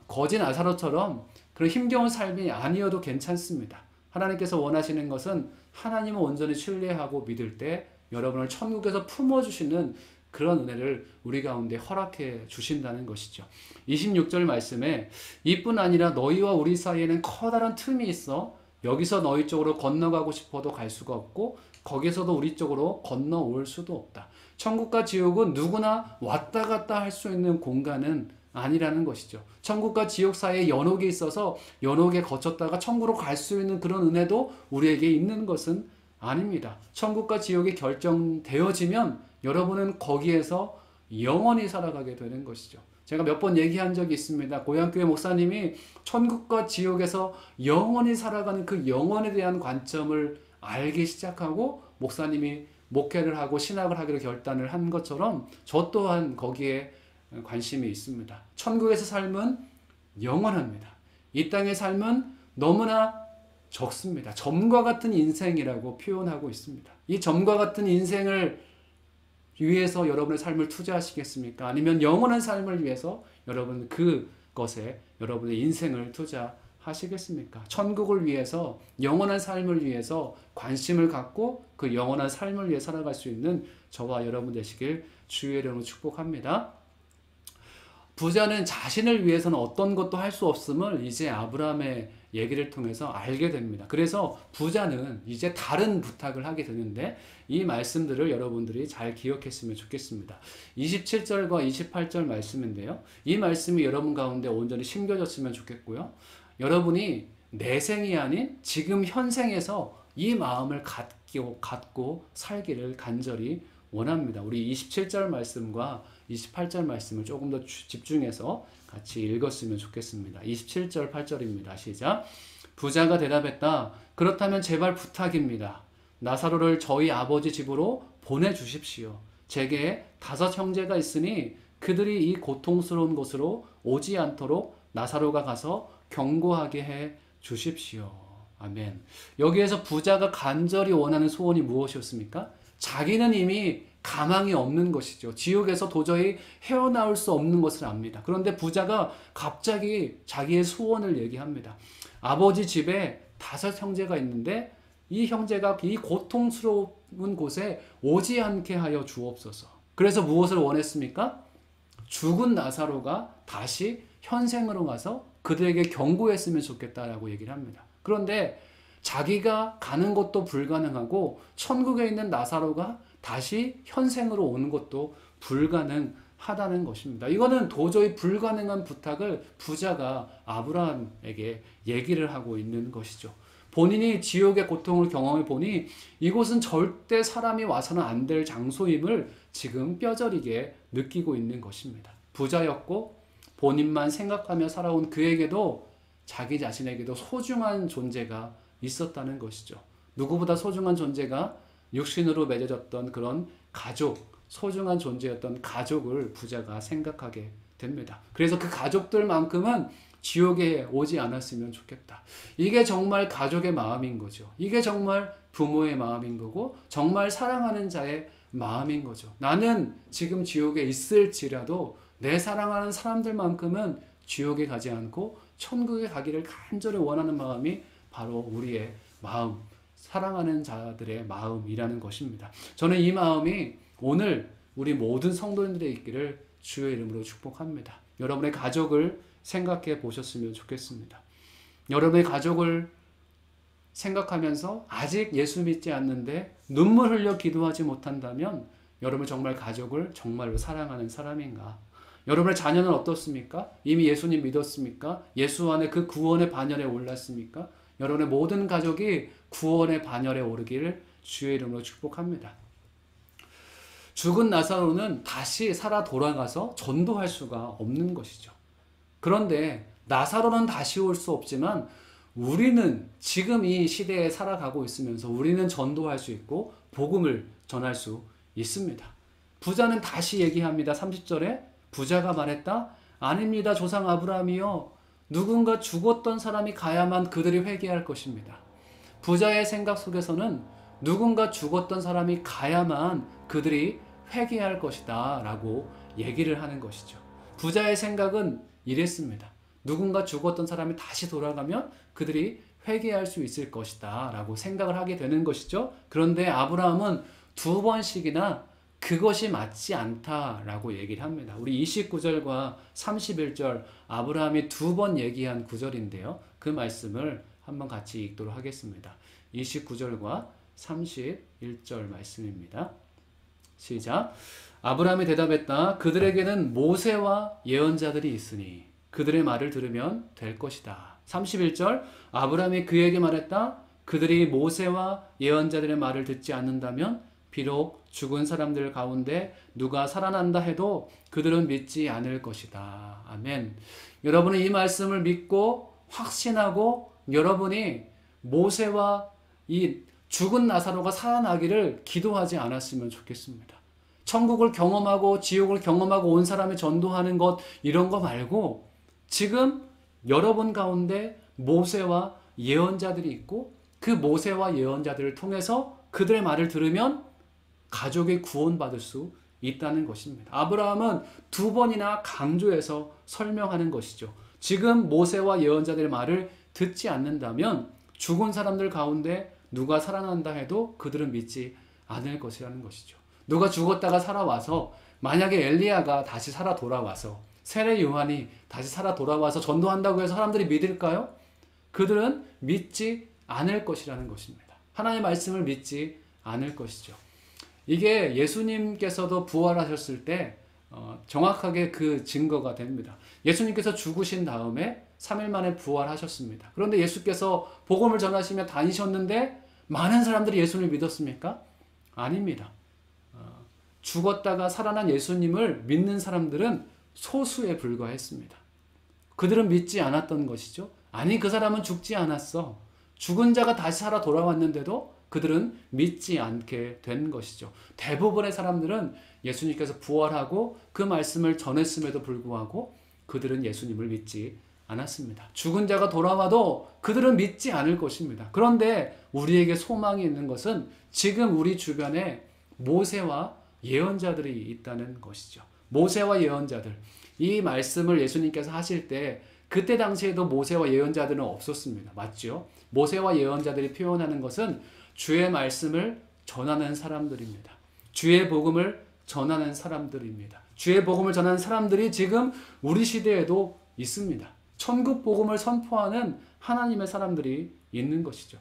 거지 나사로처럼 그런 힘겨운 삶이 아니어도 괜찮습니다. 하나님께서 원하시는 것은 하나님을 온전히 신뢰하고 믿을 때 여러분을 천국에서 품어주시는 그런 은혜를 우리 가운데 허락해 주신다는 것이죠. 26절 말씀에 이뿐 아니라 너희와 우리 사이에는 커다란 틈이 있어 여기서 너희 쪽으로 건너가고 싶어도 갈 수가 없고 거기서도 우리 쪽으로 건너올 수도 없다. 천국과 지옥은 누구나 왔다 갔다 할 수 있는 공간은 아니라는 것이죠. 천국과 지옥 사이에 연옥이 있어서 연옥에 거쳤다가 천국으로 갈 수 있는 그런 은혜도 우리에게 있는 것은 아닙니다. 천국과 지옥이 결정되어지면 여러분은 거기에서 영원히 살아가게 되는 것이죠. 제가 몇 번 얘기한 적이 있습니다. 고향교회 목사님이 천국과 지옥에서 영원히 살아가는 그 영원에 대한 관점을 알기 시작하고 목사님이 목회를 하고 신학을 하기로 결단을 한 것처럼 저 또한 거기에 관심이 있습니다. 천국에서 삶은 영원합니다. 이 땅의 삶은 너무나 적습니다. 점과 같은 인생이라고 표현하고 있습니다. 이 점과 같은 인생을 위해서 여러분의 삶을 투자하시겠습니까? 아니면 영원한 삶을 위해서 여러분 그것에 여러분의 인생을 투자하시겠습니까? 천국을 위해서 영원한 삶을 위해서 관심을 갖고 그 영원한 삶을 위해 살아갈 수 있는 저와 여러분 되시길 주의 이름으로 축복합니다. 부자는 자신을 위해서는 어떤 것도 할 수 없음을 이제 아브라함의 얘기를 통해서 알게 됩니다. 그래서 부자는 이제 다른 부탁을 하게 되는데 이 말씀들을 여러분들이 잘 기억했으면 좋겠습니다. 27절과 28절 말씀인데요. 이 말씀이 여러분 가운데 온전히 심겨졌으면 좋겠고요. 여러분이 내생이 아닌 지금 현생에서 이 마음을 갖고 살기를 간절히 원합니다. 우리 27절 말씀과 28절 말씀을 조금 더 집중해서 같이 읽었으면 좋겠습니다. 27절 8절입니다. 시작. 부자가 대답했다. 그렇다면 제발 부탁입니다. 나사로를 저희 아버지 집으로 보내주십시오. 제게 5 형제가 있으니 그들이 이 고통스러운 곳으로 오지 않도록 나사로가 가서 경고하게 해 주십시오. 아멘. 여기에서 부자가 간절히 원하는 소원이 무엇이었습니까? 자기는 이미 가망이 없는 것이죠. 지옥에서 도저히 헤어나올 수 없는 것을 압니다. 그런데 부자가 갑자기 자기의 소원을 얘기합니다. 아버지 집에 5 형제가 있는데 이 형제가 이 고통스러운 곳에 오지 않게 하여 주옵소서. 그래서 무엇을 원했습니까? 죽은 나사로가 다시 현생으로 가서 그들에게 경고했으면 좋겠다라고 얘기를 합니다. 그런데 자기가 가는 것도 불가능하고 천국에 있는 나사로가 다시 현생으로 오는 것도 불가능하다는 것입니다. 이거는 도저히 불가능한 부탁을 부자가 아브라함에게 얘기를 하고 있는 것이죠. 본인이 지옥의 고통을 경험해 보니 이곳은 절대 사람이 와서는 안 될 장소임을 지금 뼈저리게 느끼고 있는 것입니다. 부자였고 본인만 생각하며 살아온 그에게도 자기 자신에게도 소중한 존재가 있었다는 것이죠. 누구보다 소중한 존재가 육신으로 맺어졌던 그런 가족, 소중한 존재였던 가족을 부자가 생각하게 됩니다. 그래서 그 가족들만큼은 지옥에 오지 않았으면 좋겠다. 이게 정말 가족의 마음인 거죠. 이게 정말 부모의 마음인 거고 정말 사랑하는 자의 마음인 거죠. 나는 지금 지옥에 있을지라도 내 사랑하는 사람들만큼은 지옥에 가지 않고 천국에 가기를 간절히 원하는 마음이 바로 우리의 마음, 사랑하는 자들의 마음이라는 것입니다. 저는 이 마음이 오늘 우리 모든 성도님들의 있기를 주의 이름으로 축복합니다. 여러분의 가족을 생각해 보셨으면 좋겠습니다. 여러분의 가족을 생각하면서 아직 예수 믿지 않는데 눈물 흘려 기도하지 못한다면 여러분 정말 가족을 정말로 사랑하는 사람인가? 여러분의 자녀는 어떻습니까? 이미 예수님 믿었습니까? 예수 안에 그 구원의 반열에 올랐습니까? 여러분의 모든 가족이 구원의 반열에 오르기를 주의 이름으로 축복합니다. 죽은 나사로는 다시 살아 돌아가서 전도할 수가 없는 것이죠. 그런데 나사로는 다시 올 수 없지만 우리는 지금 이 시대에 살아가고 있으면서 우리는 전도할 수 있고 복음을 전할 수 있습니다. 부자는 다시 얘기합니다. 30절에 부자가 말했다. 아닙니다. 조상 아브라함이요. 누군가 죽었던 사람이 가야만 그들이 회개할 것입니다. 부자의 생각 속에서는 누군가 죽었던 사람이 가야만 그들이 회개할 것이다 라고 얘기를 하는 것이죠. 부자의 생각은 이랬습니다. 누군가 죽었던 사람이 다시 돌아가면 그들이 회개할 수 있을 것이다 라고 생각을 하게 되는 것이죠. 그런데 아브라함은 2번씩이나 그것이 맞지 않다라고 얘기를 합니다. 우리 29절과 31절 아브라함이 2번 얘기한 구절인데요. 그 말씀을 한번 같이 읽도록 하겠습니다. 29절과 31절 말씀입니다. 시작. 아브라함이 대답했다. 그들에게는 모세와 예언자들이 있으니 그들의 말을 들으면 될 것이다. 31절 아브라함이 그에게 말했다. 그들이 모세와 예언자들의 말을 듣지 않는다면 비록 죽은 사람들 가운데 누가 살아난다 해도 그들은 믿지 않을 것이다. 아멘. 여러분은 이 말씀을 믿고 확신하고 여러분이 모세와 이 죽은 나사로가 살아나기를 기도하지 않았으면 좋겠습니다. 천국을 경험하고 지옥을 경험하고 온 사람을 전도하는 것 이런 거 말고 지금 여러분 가운데 모세와 예언자들이 있고 그 모세와 예언자들을 통해서 그들의 말을 들으면 가족이 구원받을 수 있다는 것입니다. 아브라함은 2번이나 강조해서 설명하는 것이죠. 지금 모세와 예언자들의 말을 듣지 않는다면 죽은 사람들 가운데 누가 살아난다 해도 그들은 믿지 않을 것이라는 것이죠. 누가 죽었다가 살아와서 만약에 엘리야가 다시 살아 돌아와서 세례 요한이 다시 살아 돌아와서 전도한다고 해서 사람들이 믿을까요? 그들은 믿지 않을 것이라는 것입니다. 하나님의 말씀을 믿지 않을 것이죠. 이게 예수님께서도 부활하셨을 때 정확하게 그 증거가 됩니다. 예수님께서 죽으신 다음에 3일 만에 부활하셨습니다. 그런데 예수께서 복음을 전하시며 다니셨는데 많은 사람들이 예수님을 믿었습니까? 아닙니다. 죽었다가 살아난 예수님을 믿는 사람들은 소수에 불과했습니다. 그들은 믿지 않았던 것이죠. 아니, 그 사람은 죽지 않았어. 죽은 자가 다시 살아 돌아왔는데도 그들은 믿지 않게 된 것이죠. 대부분의 사람들은 예수님께서 부활하고 그 말씀을 전했음에도 불구하고 그들은 예수님을 믿지 않았습니다. 죽은 자가 돌아와도 그들은 믿지 않을 것입니다. 그런데 우리에게 소망이 있는 것은 지금 우리 주변에 모세와 예언자들이 있다는 것이죠. 모세와 예언자들. 이 말씀을 예수님께서 하실 때 그때 당시에도 모세와 예언자들은 없었습니다. 맞죠? 모세와 예언자들이 표현하는 것은 주의 말씀을 전하는 사람들입니다. 주의 복음을 전하는 사람들입니다. 주의 복음을 전하는 사람들이 지금 우리 시대에도 있습니다. 천국 복음을 선포하는 하나님의 사람들이 있는 것이죠.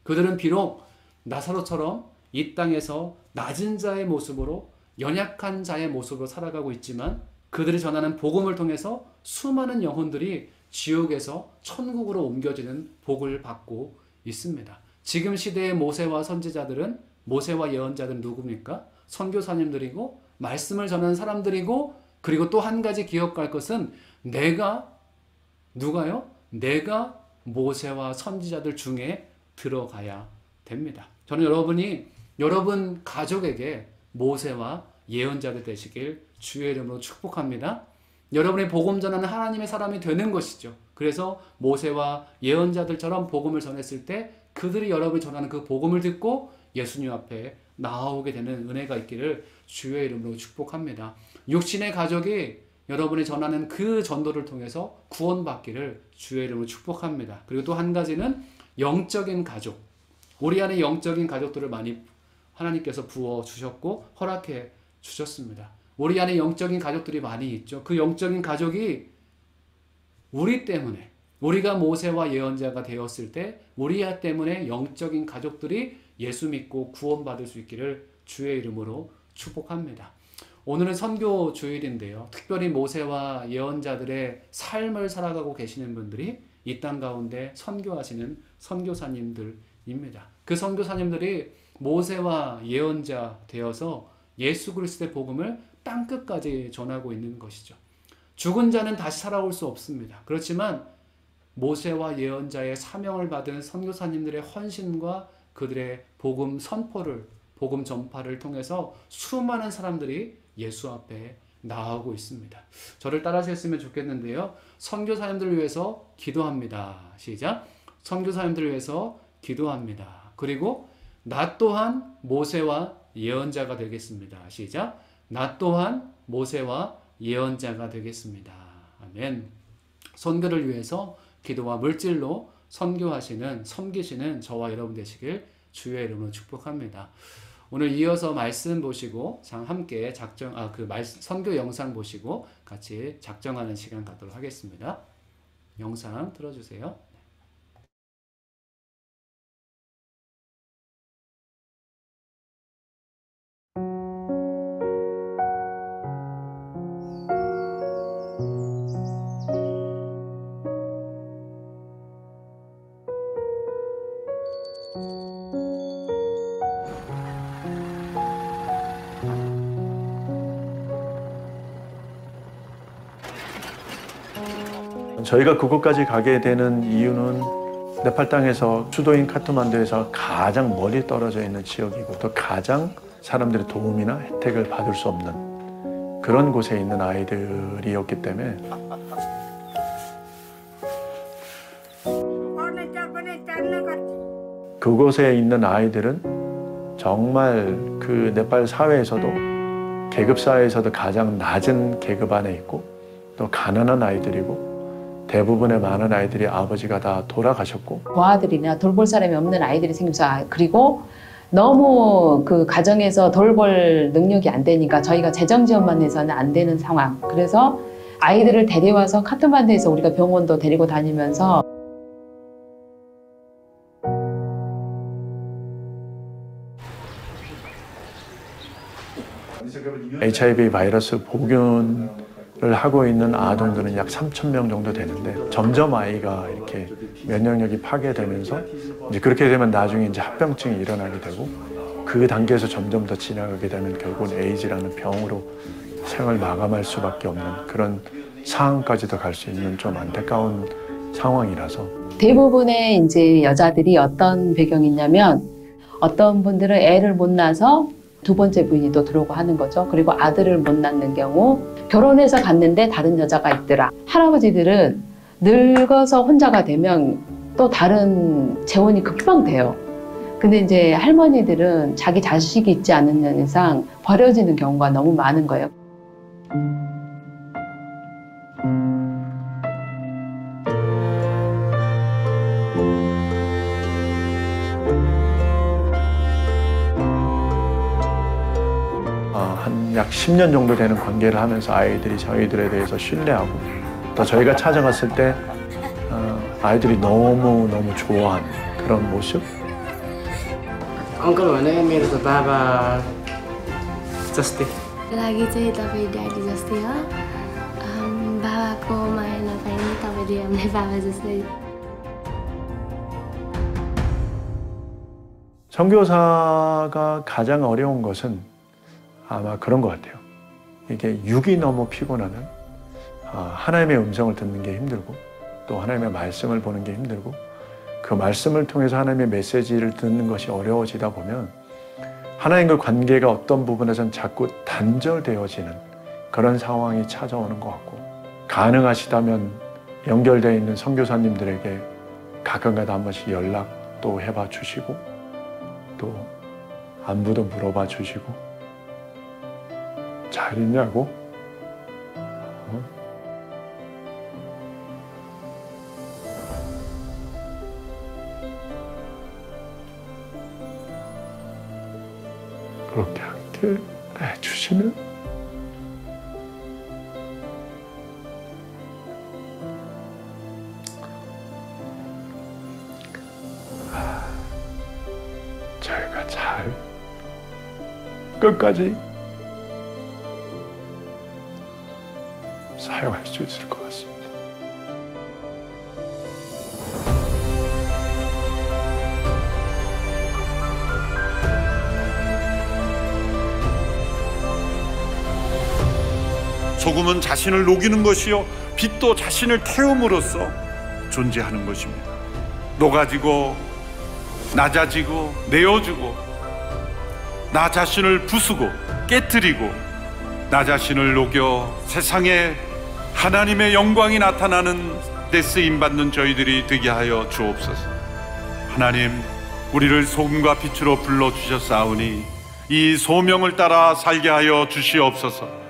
그들은 비록 나사로처럼 이 땅에서 낮은 자의 모습으로 연약한 자의 모습으로 살아가고 있지만 그들이 전하는 복음을 통해서 수많은 영혼들이 지옥에서 천국으로 옮겨지는 복을 받고 있습니다. 지금 시대의 모세와 선지자들은 모세와 예언자들은 누굽니까? 선교사님들이고 말씀을 전하는 사람들이고 그리고 또 한 가지 기억할 것은 누가요? 내가 모세와 선지자들 중에 들어가야 됩니다. 저는 여러분이 여러분 가족에게 모세와 예언자들 되시길 주의 이름으로 축복합니다. 여러분의 복음 전하는 하나님의 사람이 되는 것이죠. 그래서 모세와 예언자들처럼 복음을 전했을 때 그들이 여러분이 전하는 그 복음을 듣고 예수님 앞에 나오게 되는 은혜가 있기를 주의 이름으로 축복합니다. 육신의 가족이 여러분이 전하는 그 전도를 통해서 구원받기를 주의 이름으로 축복합니다. 그리고 또 한 가지는 영적인 가족. 우리 안에 영적인 가족들을 많이 하나님께서 부어주셨고 허락해 주셨습니다. 우리 안에 영적인 가족들이 많이 있죠. 그 영적인 가족이 우리 때문에 우리가 모세와 예언자가 되었을 때 우리 때문에 영적인 가족들이 예수 믿고 구원받을 수 있기를 주의 이름으로 축복합니다. 오늘은 선교 주일인데요. 특별히 모세와 예언자들의 삶을 살아가고 계시는 분들이 이 땅 가운데 선교하시는 선교사님들입니다. 그 선교사님들이 모세와 예언자 되어서 예수 그리스도의 복음을 땅끝까지 전하고 있는 것이죠. 죽은 자는 다시 살아올 수 없습니다. 그렇지만 모세와 예언자의 사명을 받은 선교사님들의 헌신과 그들의 복음 선포를, 복음 전파를 통해서 수많은 사람들이 예수 앞에 나오고 있습니다. 저를 따라하셨으면 좋겠는데요. 선교사님들을 위해서 기도합니다. 시작. 선교사님들을 위해서 기도합니다. 그리고 나 또한 모세와 예언자가 되겠습니다. 시작. 나 또한 모세와 예언자가 되겠습니다. 아멘. 선교를 위해서 기도와 물질로 섬기시는 저와 여러분 되시길 주의 이름으로 축복합니다. 오늘 이어서 말씀 보시고 함께 선교 영상 보시고 같이 작정하는 시간 갖도록 하겠습니다. 영상 틀어주세요. 저희가 그곳까지 가게 되는 이유는 네팔 땅에서 수도인 카트만두에서 가장 멀리 떨어져 있는 지역이고 또 가장 사람들의 도움이나 혜택을 받을 수 없는 그런 곳에 있는 아이들이었기 때문에 그곳에 있는 아이들은 정말 그 네팔 사회에서도 계급 사회에서도 가장 낮은 계급 안에 있고 또 가난한 아이들이고 대부분의 많은 아이들이 아버지가 다 돌아가셨고 고아들이나 돌볼 사람이 없는 아이들이 생겨서 그리고 너무 그 가정에서 돌볼 능력이 안 되니까 저희가 재정 지원만 해서는 안 되는 상황. 그래서 아이들을 데려와서 카트만두에서 우리가 병원도 데리고 다니면서 HIV 바이러스 보균 하고 있는 아동들은 약 3,000명 정도 되는데 점점 아이가 이렇게 면역력이 파괴되면서 이제 그렇게 되면 나중에 이제 합병증이 일어나게 되고 그 단계에서 점점 더 지나가게 되면 결국은 에이즈라는 병으로 생을 마감할 수밖에 없는 그런 상황까지도 갈 수 있는 좀 안타까운 상황이라서 대부분의 이제 여자들이 어떤 배경이 있냐면 어떤 분들은 애를 못 낳아서 두 번째 부인이 또 들어오고 하는 거죠. 그리고 아들을 못 낳는 경우 결혼해서 갔는데 다른 여자가 있더라. 할아버지들은 늙어서 혼자가 되면 또 다른 재혼이 금방 돼요. 근데 이제 할머니들은 자기 자식이 있지 않는 이상 버려지는 경우가 너무 많은 거예요. 한 약 10년 정도 되는 관계를 하면서 아이들이 저희들에 대해서 신뢰하고 또 저희가 찾아갔을 때 아이들이 너무 좋아하는 그런 모습. Uncle mana मेरो त बाबा जस्तै लागि चाहिँ तपाईँ ड्याडी जस्तै हो बाबाको माया नपाइने तपाईँले हामीलाई बाबा जस्तै 선교사가 가장 어려운 것은 아마 그런 것 같아요. 이게 육이 너무 피곤하면 하나님의 음성을 듣는 게 힘들고 또 하나님의 말씀을 보는 게 힘들고 그 말씀을 통해서 하나님의 메시지를 듣는 것이 어려워지다 보면 하나님과 관계가 어떤 부분에선 자꾸 단절되어지는 그런 상황이 찾아오는 것 같고 가능하시다면 연결되어 있는 선교사님들에게 가끔가다 한 번씩 연락도 해봐 주시고 또 안부도 물어봐 주시고 잘 있냐고 그렇게 함께 해주시면 저희가 잘 끝까지 사용할 수 있을 것 같습니다. 소금은 자신을 녹이는 것이요 빛도 자신을 태움으로써 존재하는 것입니다. 녹아지고 낮아지고 내어주고 나 자신을 부수고 깨뜨리고 나 자신을 녹여 세상에 하나님의 영광이 나타나는 데 쓰임받는 저희들이 되게 하여 주옵소서. 하나님, 우리를 소금과 빛으로 불러주셨사오니 이 소명을 따라 살게 하여 주시옵소서.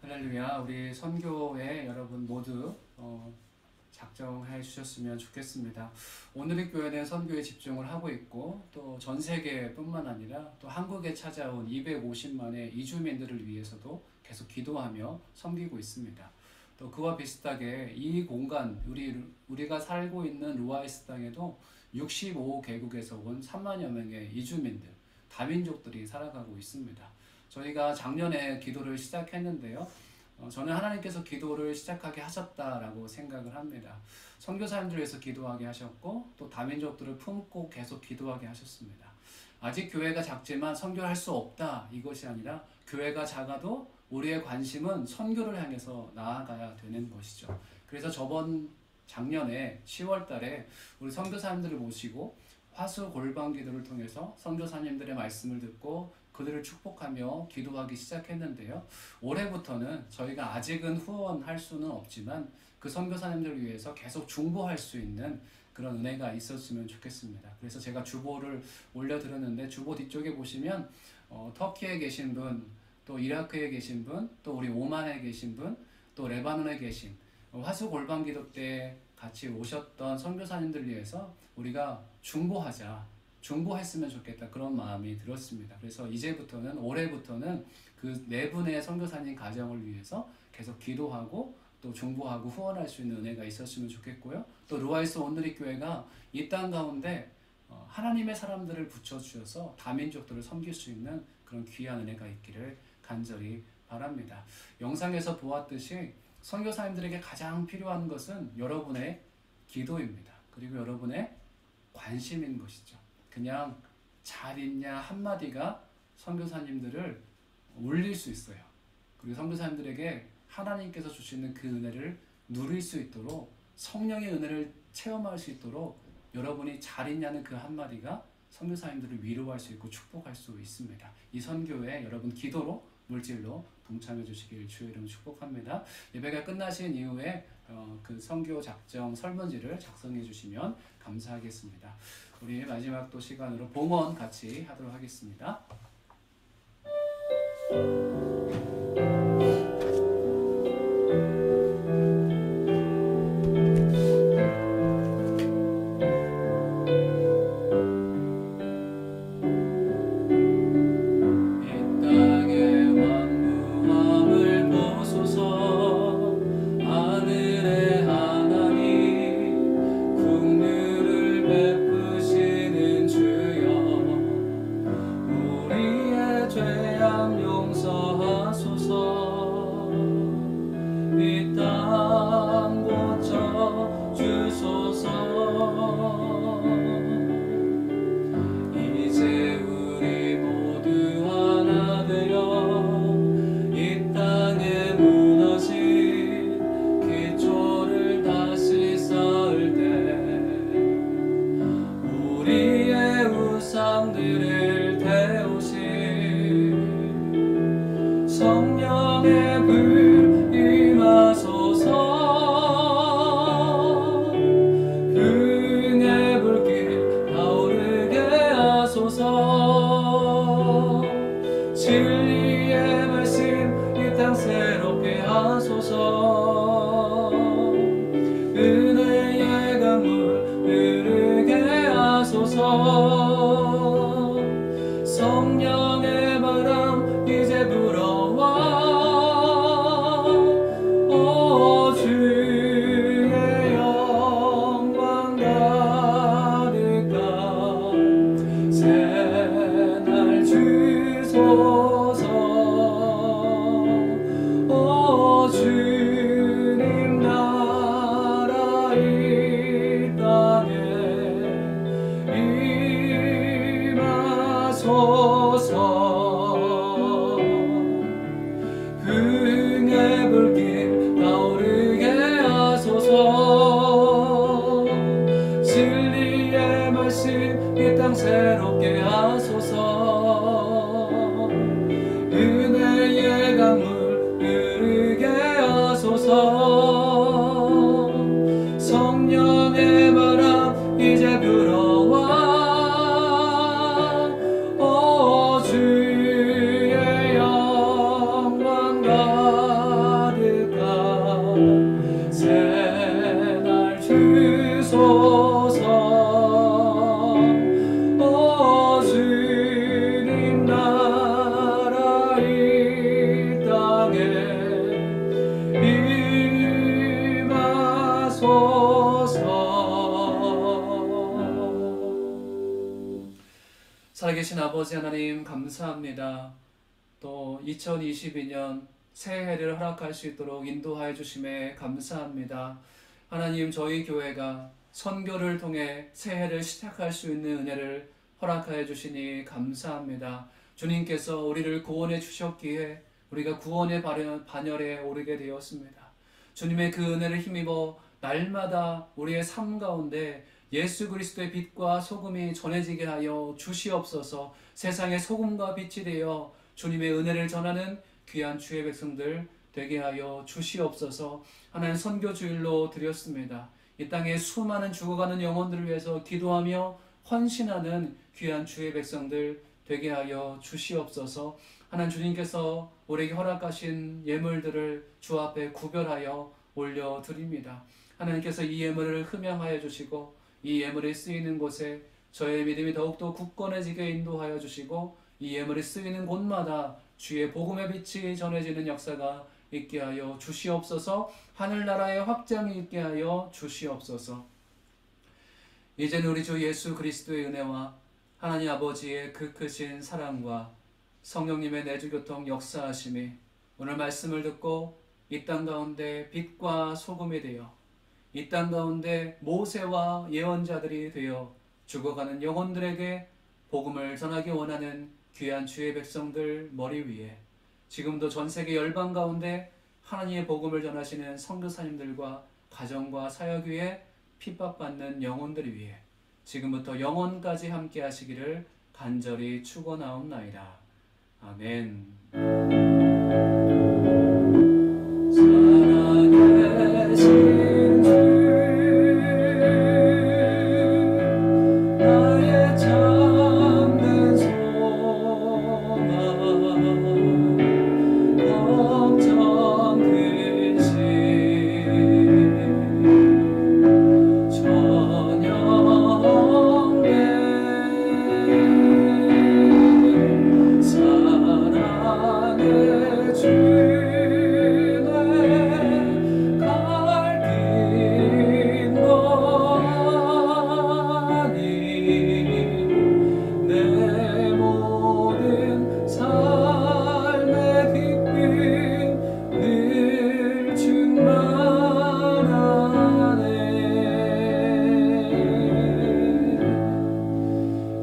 할렐루야. 우리 선교회 여러분 모두 작정해 주셨으면 좋겠습니다. 오늘의 교회는 선교에 집중을 하고 있고 또 전 세계뿐만 아니라 또 한국에 찾아온 250만의 이주민들을 위해서도 계속 기도하며 섬기고 있습니다. 또 그와 비슷하게 이 공간 우리가 살고 있는 루아이스 땅에도 65개국에서 온 3만여 명의 이주민들, 다민족들이 살아가고 있습니다. 저희가 작년에 기도를 시작했는데요. 저는 하나님께서 기도를 시작하게 하셨다라고 생각을 합니다. 선교사님들 위해서 기도하게 하셨고 또 다민족들을 품고 계속 기도하게 하셨습니다. 아직 교회가 작지만 선교할 수 없다 이것이 아니라 교회가 작아도 우리의 관심은 선교를 향해서 나아가야 되는 것이죠. 그래서 작년에 10월 달에 우리 선교사님들을 모시고 화수 골방 기도를 통해서 선교사님들의 말씀을 듣고 그들을 축복하며 기도하기 시작했는데요. 올해부터는 저희가 아직은 후원할 수는 없지만 그 선교사님들을 위해서 계속 중보할 수 있는 그런 은혜가 있었으면 좋겠습니다. 그래서 제가 주보를 올려드렸는데 주보 뒤쪽에 보시면 터키에 계신 분, 또 이라크에 계신 분, 또 우리 오만에 계신 분, 또 레바논에 계신 화수 골방 기도 때 같이 오셨던 선교사님들을 위해서 우리가 중보했으면 좋겠다 그런 마음이 들었습니다. 그래서 이제부터는 올해부터는 그 네 분의 선교사님 가정을 위해서 계속 기도하고 또 중보하고 후원할 수 있는 은혜가 있었으면 좋겠고요. 또 루아이스 온누리 교회가 이 땅 가운데 하나님의 사람들을 붙여주셔서 다민족들을 섬길 수 있는 그런 귀한 은혜가 있기를 간절히 바랍니다. 영상에서 보았듯이 선교사님들에게 가장 필요한 것은 여러분의 기도입니다. 그리고 여러분의 관심인 것이죠. 그냥 잘 있냐 한마디가 선교사님들을 울릴 수 있어요. 그리고 선교사님들에게 하나님께서 주시는 그 은혜를 누릴 수 있도록, 성령의 은혜를 체험할 수 있도록 여러분이 잘 있냐는 그 한마디가 선교사님들을 위로할 수 있고 축복할 수 있습니다. 이 선교에 여러분 기도로, 물질로 동참해 주시길 주의 이름으로 축복합니다. 예배가 끝나신 이후에 그 선교 작정 설문지를 작성해 주시면 감사하겠습니다. 우리 마지막 또 시간으로 봉헌 같이 하도록 하겠습니다. 진리의 말씀 이 땅 새롭게 하소서. 은혜의 강물 흐르게 하소서. 성령의 바람 이제 불어와. 오 주의 영광 가득한 새날 주소서. 오 주님 나라 이 땅에 임하소서. 흥의 불길 타오르게 하소서. 진리의 말씀 이 땅 새롭게 하소서. 은혜의 강물 흐르게 하소서. 성령의 바람 이제 불어와. 오 주의 영광 가득한 새날 주소서. 오 주님 나라 이 땅에 임하소서. 살아계신 아버지 하나님 감사합니다. 또 2022년 새해를 허락할 수 있도록 인도하여 주심에 감사합니다. 하나님, 저희 교회가 선교를 통해 새해를 시작할 수 있는 은혜를 허락하여 주시니 감사합니다. 주님께서 우리를 구원해 주셨기에 우리가 구원의 반열에 오르게 되었습니다. 주님의 그 은혜를 힘입어 날마다 우리의 삶 가운데 예수 그리스도의 빛과 소금이 전해지게 하여 주시옵소서. 세상의 소금과 빛이 되어 주님의 은혜를 전하는 귀한 주의 백성들 되게 하여 주시옵소서. 하나님, 선교주일로 드렸습니다. 이 땅에 수많은 죽어가는 영혼들을 위해서 기도하며 헌신하는 귀한 주의 백성들 되게 하여 주시옵소서. 하나님, 주님께서 우리에게 허락하신 예물들을 주 앞에 구별하여 올려드립니다. 하나님께서 이 예물을 흠양하여 주시고 이 예물이 쓰이는 곳에 저의 믿음이 더욱더 굳건해지게 인도하여 주시고 이 예물이 쓰이는 곳마다 주의 복음의 빛이 전해지는 역사가 있게 하여 주시옵소서. 하늘나라의 확장이 있게 하여 주시옵소서. 이제는 우리 주 예수 그리스도의 은혜와 하나님 아버지의 그 크신 사랑과 성령님의 내주교통 역사하심이 오늘 말씀을 듣고 이 땅 가운데 빛과 소금이 되어 이 땅 가운데 모세와 예언자들이 되어 죽어가는 영혼들에게 복음을 전하기 원하는 귀한 주의 백성들 머리 위에, 지금도 전 세계 열방 가운데 하나님의 복음을 전하시는 선교사님들과 가정과 사역 위에 핍박받는 영혼들 위에 지금부터 영원까지 함께 하시기를 간절히 축원하옵나이다. 아멘. 살아계신 주, 나의 참된 소망, 걱정 근심 전혀 없네. 사랑의 주내 갈 길 많이 내 모든 삶의 빛빛 늘 충만하네.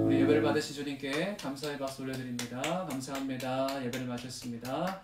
우리 예배를 받으신 주님께 감사의 박수 올려드립니다. 감사합니다. 예배를 마쳤습니다.